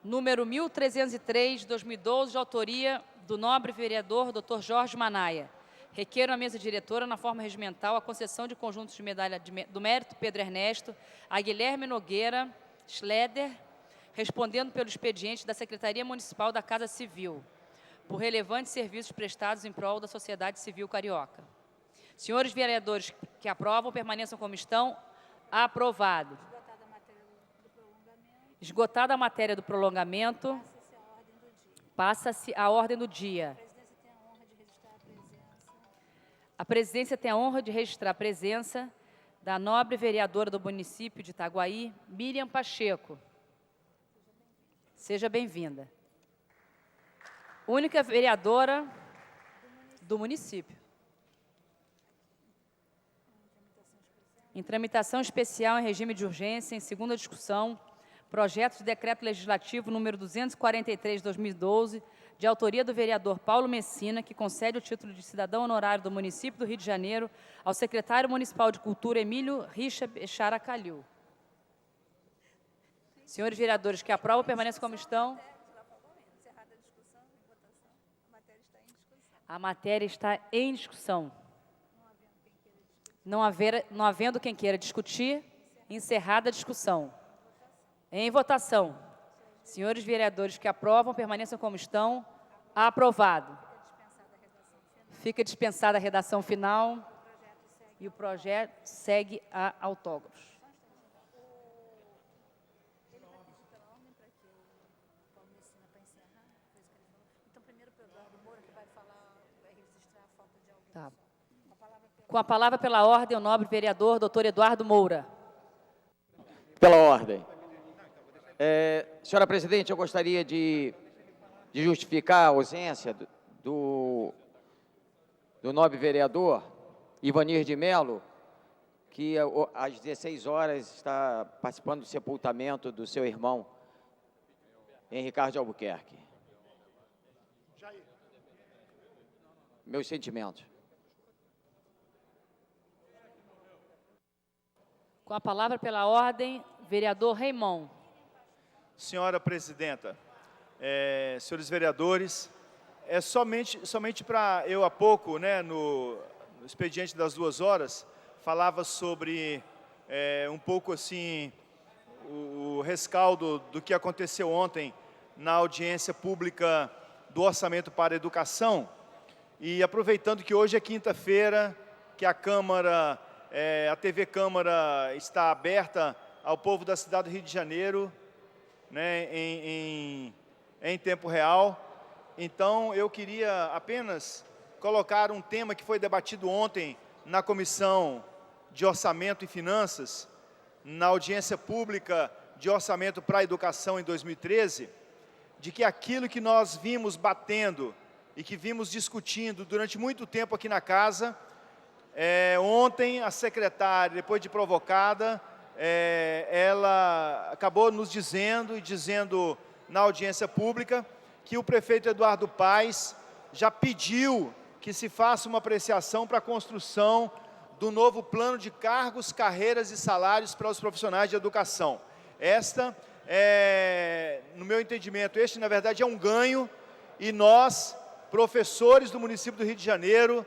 número 1303, de 2012, de autoria do nobre vereador Dr. Jorge Manaia. Requeiro a mesa diretora, na forma regimental, a concessão de conjuntos de medalha do mérito Pedro Ernesto a Guilherme Nogueira Schleder, respondendo pelo expediente da Secretaria Municipal da Casa Civil, por relevantes serviços prestados em prol da sociedade civil carioca. Senhores vereadores que aprovam, permaneçam como estão. Aprovado. Esgotada a matéria do prolongamento, passa-se a ordem do dia. A presidência tem a honra de registrar a presença da nobre vereadora do município de Itaguaí, Miriam Pacheco. Seja bem-vinda. Única vereadora do município. Em tramitação especial em regime de urgência, em segunda discussão, projeto de decreto legislativo número 243 de 2012, de autoria do vereador Paulo Messina, que concede o título de cidadão honorário do município do Rio de Janeiro ao secretário municipal de Cultura, Emílio Richa Bechara Calil. Senhores vereadores que aprovam, permaneçam como estão. A matéria está em discussão. Não havendo quem queira discutir, encerrada a discussão. Em votação. Senhores vereadores que aprovam, permaneçam como estão. Aprovado. Fica dispensada a redação final. e o projeto segue a autógrafos. Tá. Com a palavra pela ordem, o nobre vereador Dr. Eduardo Moura. Pela ordem. Senhora presidente, eu gostaria de justificar a ausência do nobre vereador Ivanir de Melo, que às 16 horas está participando do sepultamento do seu irmão, Henrique de Albuquerque. Meus sentimentos. Com a palavra pela ordem, vereador Raimon. Senhora presidenta, senhores vereadores, somente para eu há pouco, né, no expediente das 2 horas, falava sobre um pouco assim o rescaldo do que aconteceu ontem na audiência pública do Orçamento para a Educação, e aproveitando que hoje é quinta-feira, que a Câmara, a TV Câmara está aberta ao povo da cidade do Rio de Janeiro, né, em tempo real. Então, eu queria apenas colocar um tema que foi debatido ontem na Comissão de Orçamento e Finanças, na audiência pública de Orçamento para a Educação em 2013, de que aquilo que nós vimos batendo e que vimos discutindo durante muito tempo aqui na casa, ontem a secretária, depois de provocada, ela acabou nos dizendo na audiência pública que o prefeito Eduardo Paes já pediu que se faça uma apreciação para a construção do novo plano de cargos, carreiras e salários para os profissionais de educação. No meu entendimento, este na verdade é um ganho, e nós, professores do município do Rio de Janeiro,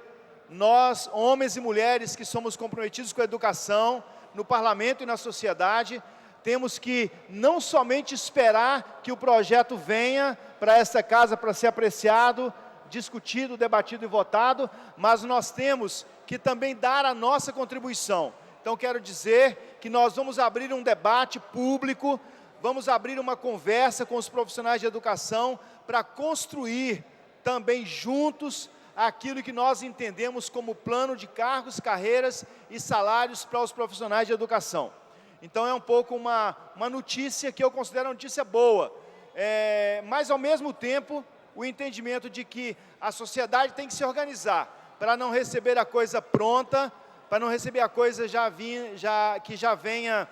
nós, homens e mulheres que somos comprometidos com a educação, no parlamento e na sociedade, temos que não somente esperar que o projeto venha para essa casa para ser apreciado, discutido, debatido e votado, mas nós temos que também dar a nossa contribuição. Então, quero dizer que nós vamos abrir um debate público, vamos abrir uma conversa com os profissionais de educação para construir também juntos aquilo que nós entendemos como plano de cargos, carreiras e salários para os profissionais de educação. Então, é um pouco uma notícia que eu considero uma notícia boa, mas, ao mesmo tempo, o entendimento de que a sociedade tem que se organizar para não receber a coisa pronta, para não receber a coisa que já venha,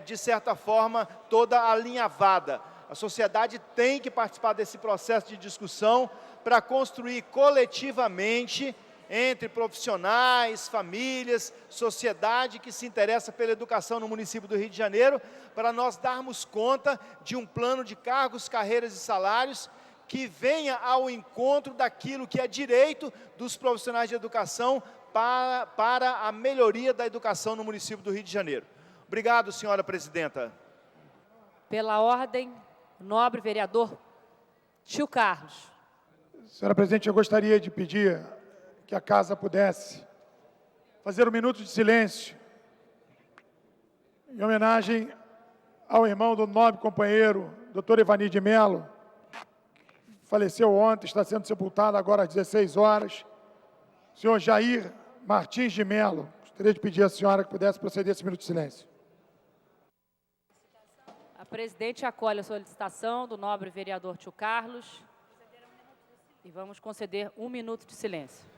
de certa forma, toda alinhavada. A sociedade tem que participar desse processo de discussão para construir coletivamente, entre profissionais, famílias, sociedade que se interessa pela educação no município do Rio de Janeiro, para nós darmos conta de um plano de cargos, carreiras e salários que venha ao encontro daquilo que é direito dos profissionais de educação para a melhoria da educação no município do Rio de Janeiro. Obrigado, senhora presidenta. Pela ordem, nobre vereador Tio Carlos. Senhora presidente, eu gostaria de pedir que a casa pudesse fazer um minuto de silêncio em homenagem ao irmão do nobre companheiro, Dr. Ivanir de Melo, que faleceu ontem, está sendo sepultado agora às 16 horas. O senhor Jair Martins de Melo. Gostaria de pedir à senhora que pudesse proceder a esse minuto de silêncio. A presidente acolhe a solicitação do nobre vereador Tio Carlos e vamos conceder 1 minuto de silêncio.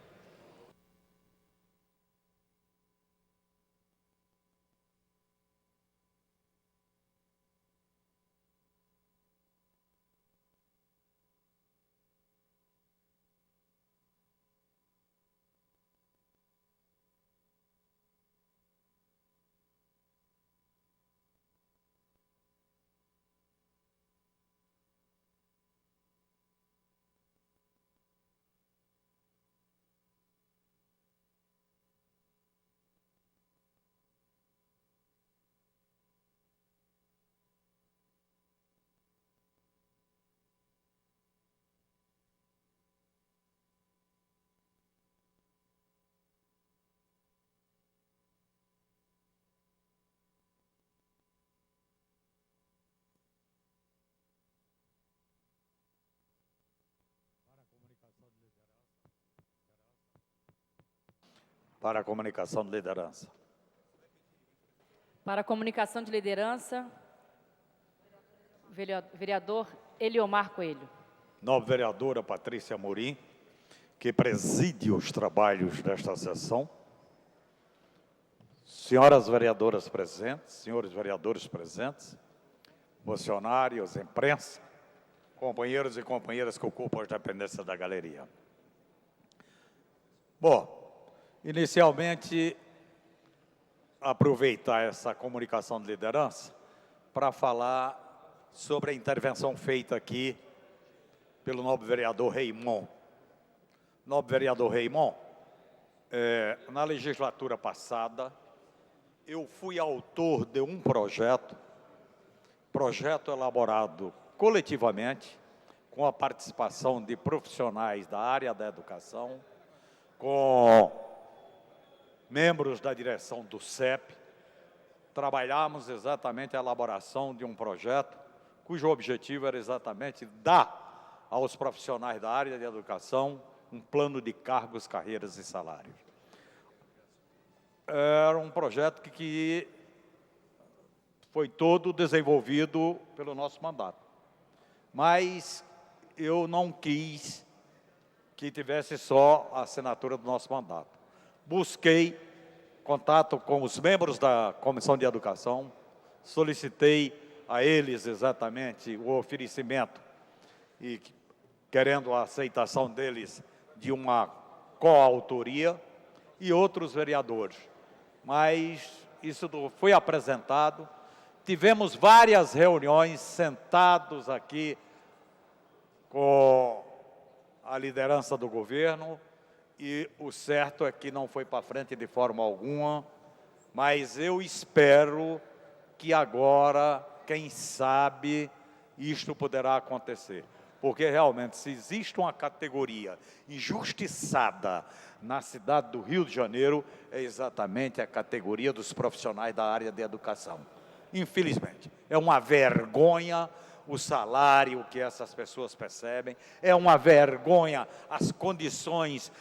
Para a comunicação de liderança. Para a comunicação de liderança, vereador Eliomar Coelho. Nobre vereadora Patrícia Amorim, que preside os trabalhos desta sessão. Senhoras vereadoras presentes, senhores vereadores presentes, funcionários, imprensa, companheiros e companheiras que ocupam as dependências da galeria. Bom, inicialmente, aproveitar essa comunicação de liderança para falar sobre a intervenção feita aqui pelo nobre vereador Reimon. Nobre vereador Reimon, na legislatura passada, eu fui autor de um projeto elaborado coletivamente, com a participação de profissionais da área da educação, com membros da direção do CEP, trabalhamos exatamente a elaboração de um projeto cujo objetivo era exatamente dar aos profissionais da área de educação um plano de cargos, carreiras e salários. Era um projeto que foi todo desenvolvido pelo nosso mandato. Mas eu não quis que tivesse só a assinatura do nosso mandato. Busquei contato com os membros da Comissão de Educação, solicitei a eles exatamente o oferecimento e querendo a aceitação deles de uma coautoria e outros vereadores. Mas isso foi apresentado, tivemos várias reuniões sentados aqui com a liderança do governo e o certo é que não foi para frente de forma alguma, mas eu espero que agora, quem sabe, isto poderá acontecer. Porque realmente, se existe uma categoria injustiçada na cidade do Rio de Janeiro, é exatamente a categoria dos profissionais da área de educação. Infelizmente, é uma vergonha o salário que essas pessoas percebem, é uma vergonha as condições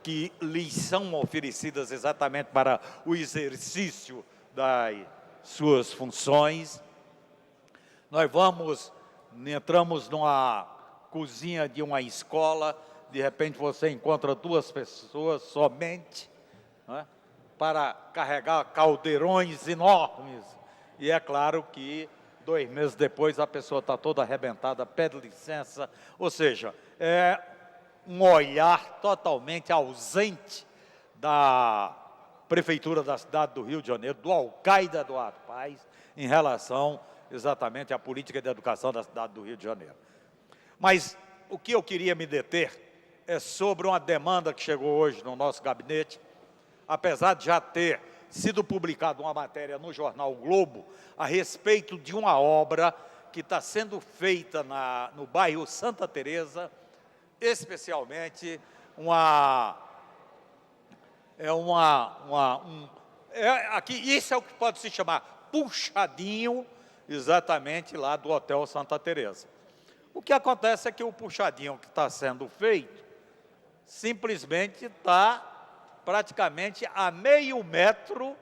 que lhes são oferecidas exatamente para o exercício das suas funções. Nós entramos numa cozinha de uma escola, de repente você encontra duas pessoas somente, não é? Para carregar caldeirões enormes. E é claro que 2 meses depois a pessoa está toda arrebentada, pede licença, ou seja, é um olhar totalmente ausente da Prefeitura da cidade do Rio de Janeiro, do alcaide Eduardo Paes, em relação exatamente à política de educação da cidade do Rio de Janeiro. Mas o que eu queria me deter é sobre uma demanda que chegou hoje no nosso gabinete, apesar de já ter sido publicada uma matéria no jornal o Globo a respeito de uma obra que está sendo feita no bairro Santa Teresa, especialmente aqui, isso é o que pode se chamar puxadinho, exatamente lá do Hotel Santa Teresa. O que acontece é que o puxadinho que está sendo feito, simplesmente está praticamente a meio metro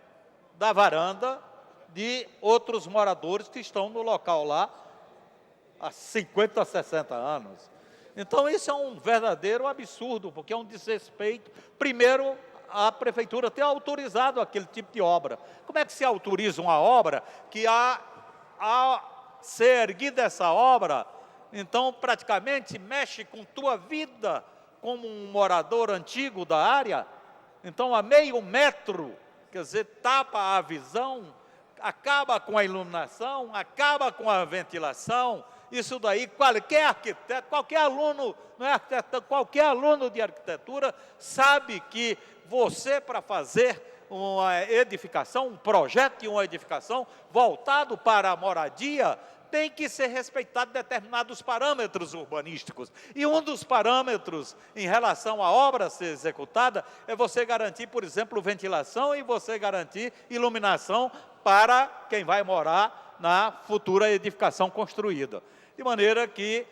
da varanda de outros moradores que estão no local lá há 50, 60 anos. Então, isso é um verdadeiro absurdo, porque é um desrespeito. Primeiro, a prefeitura ter autorizado aquele tipo de obra. Como é que se autoriza uma obra que a ser erguida essa obra, então praticamente mexe com tua vida como um morador antigo da área? Então, a meio metro, quer dizer, tapa a visão, acaba com a iluminação, acaba com a ventilação. Isso daí, qualquer arquiteto, qualquer aluno, não é arquiteto, qualquer aluno de arquitetura sabe que você, para fazer uma edificação, um projeto de uma edificação voltado para a moradia, tem que ser respeitado determinados parâmetros urbanísticos. E um dos parâmetros em relação à obra ser executada é você garantir, por exemplo, ventilação e você garantir iluminação para quem vai morar na futura edificação construída. De maneira que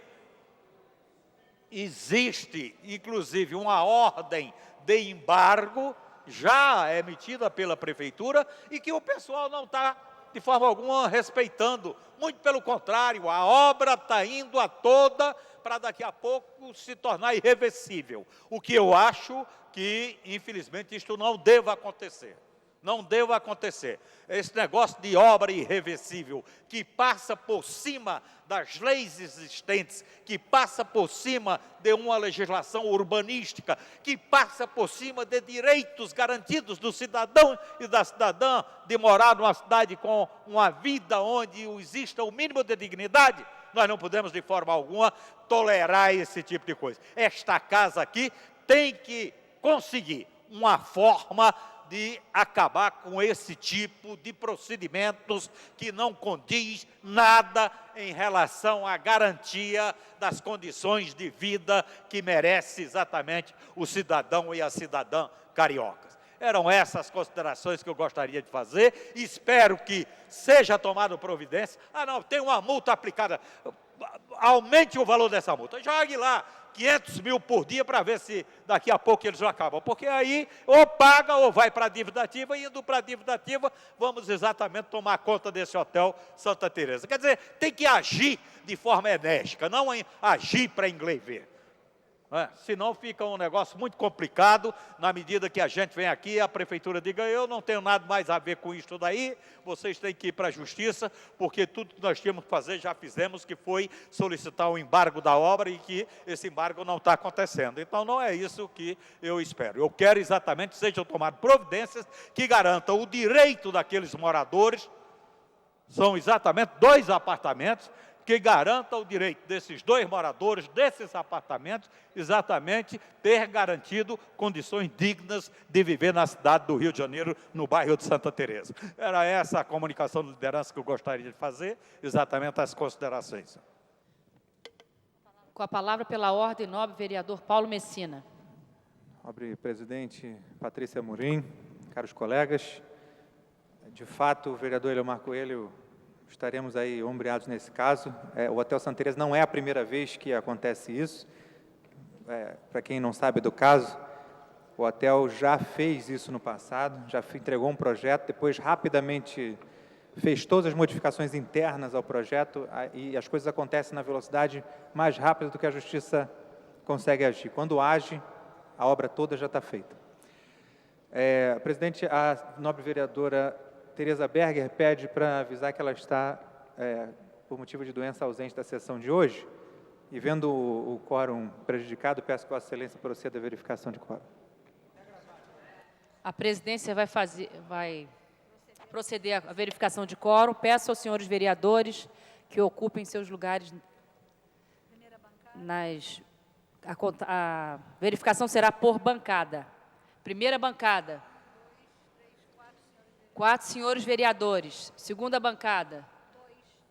existe, inclusive, uma ordem de embargo já emitida pela Prefeitura e que o pessoal não está, de forma alguma, respeitando. Muito pelo contrário, a obra está indo a toda para daqui a pouco se tornar irreversível. O que eu acho que, infelizmente, isto não deva acontecer. Não deva acontecer. Esse negócio de obra irreversível, que passa por cima das leis existentes, que passa por cima de uma legislação urbanística, que passa por cima de direitos garantidos do cidadão e da cidadã de morar numa cidade com uma vida onde exista o mínimo de dignidade, nós não podemos de forma alguma tolerar esse tipo de coisa. Esta casa aqui tem que conseguir uma forma de acabar com esse tipo de procedimentos que não condiz nada em relação à garantia das condições de vida que merece exatamente o cidadão e a cidadã cariocas. Eram essas considerações que eu gostaria de fazer. Espero que seja tomada providência. Não, tem uma multa aplicada. Aumente o valor dessa multa. Jogue lá 500 mil por dia para ver se daqui a pouco eles acabam. Porque aí ou paga ou vai para a dívida ativa, e indo para a dívida ativa, vamos exatamente tomar conta desse hotel Santa Teresa. Quer dizer, tem que agir de forma enérgica, não agir para inglês ver. Senão fica um negócio muito complicado, na medida que a gente vem aqui e a Prefeitura diga, eu não tenho nada mais a ver com isso daí, vocês têm que ir para a Justiça, porque tudo que nós tínhamos que fazer, já fizemos, que foi solicitar o embargo da obra e que esse embargo não está acontecendo. Então, não é isso que eu espero. Eu quero exatamente que sejam tomadas providências que garantam o direito daqueles moradores, são exatamente 2 apartamentos, que garanta o direito desses 2 moradores, desses apartamentos, exatamente ter garantido condições dignas de viver na cidade do Rio de Janeiro, no bairro de Santa Teresa. Era essa a comunicação de liderança que eu gostaria de fazer, exatamente as considerações. Com a palavra, pela ordem, nobre vereador Paulo Messina. Nobre presidente Patrícia Amorim, caros colegas, de fato, o vereador Eliomar Coelho, estaremos aí ombreados nesse caso. O Hotel Santa Teresa não é a primeira vez que acontece isso. Para quem não sabe do caso, o hotel já fez isso no passado, já entregou um projeto, depois rapidamente fez todas as modificações internas ao projeto e as coisas acontecem na velocidade mais rápida do que a Justiça consegue agir. Quando age, a obra toda já está feita. Presidente, a nobre vereadora Tereza Berger pede para avisar que ela está, por motivo de doença, ausente da sessão de hoje. E vendo o quórum prejudicado, peço que Vossa Excelência proceda à verificação de quórum. A presidência vai proceder à verificação de quórum. Peço aos senhores vereadores que ocupem seus lugares. A verificação será por bancada. Primeira bancada. 4 senhores vereadores. Segunda bancada.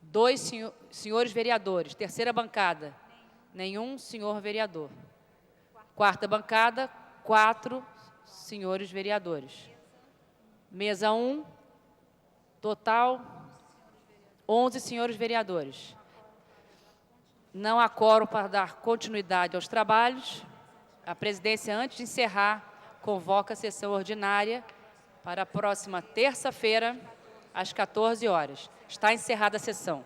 2 senhores vereadores. Terceira bancada. Nenhum senhor vereador. Quarta bancada. 4 senhores vereadores. Mesa 1. Total 11 senhores vereadores. Não há quórum para dar continuidade aos trabalhos. A presidência, antes de encerrar, convoca a sessão ordinária para a próxima terça-feira, às 14 horas. Está encerrada a sessão.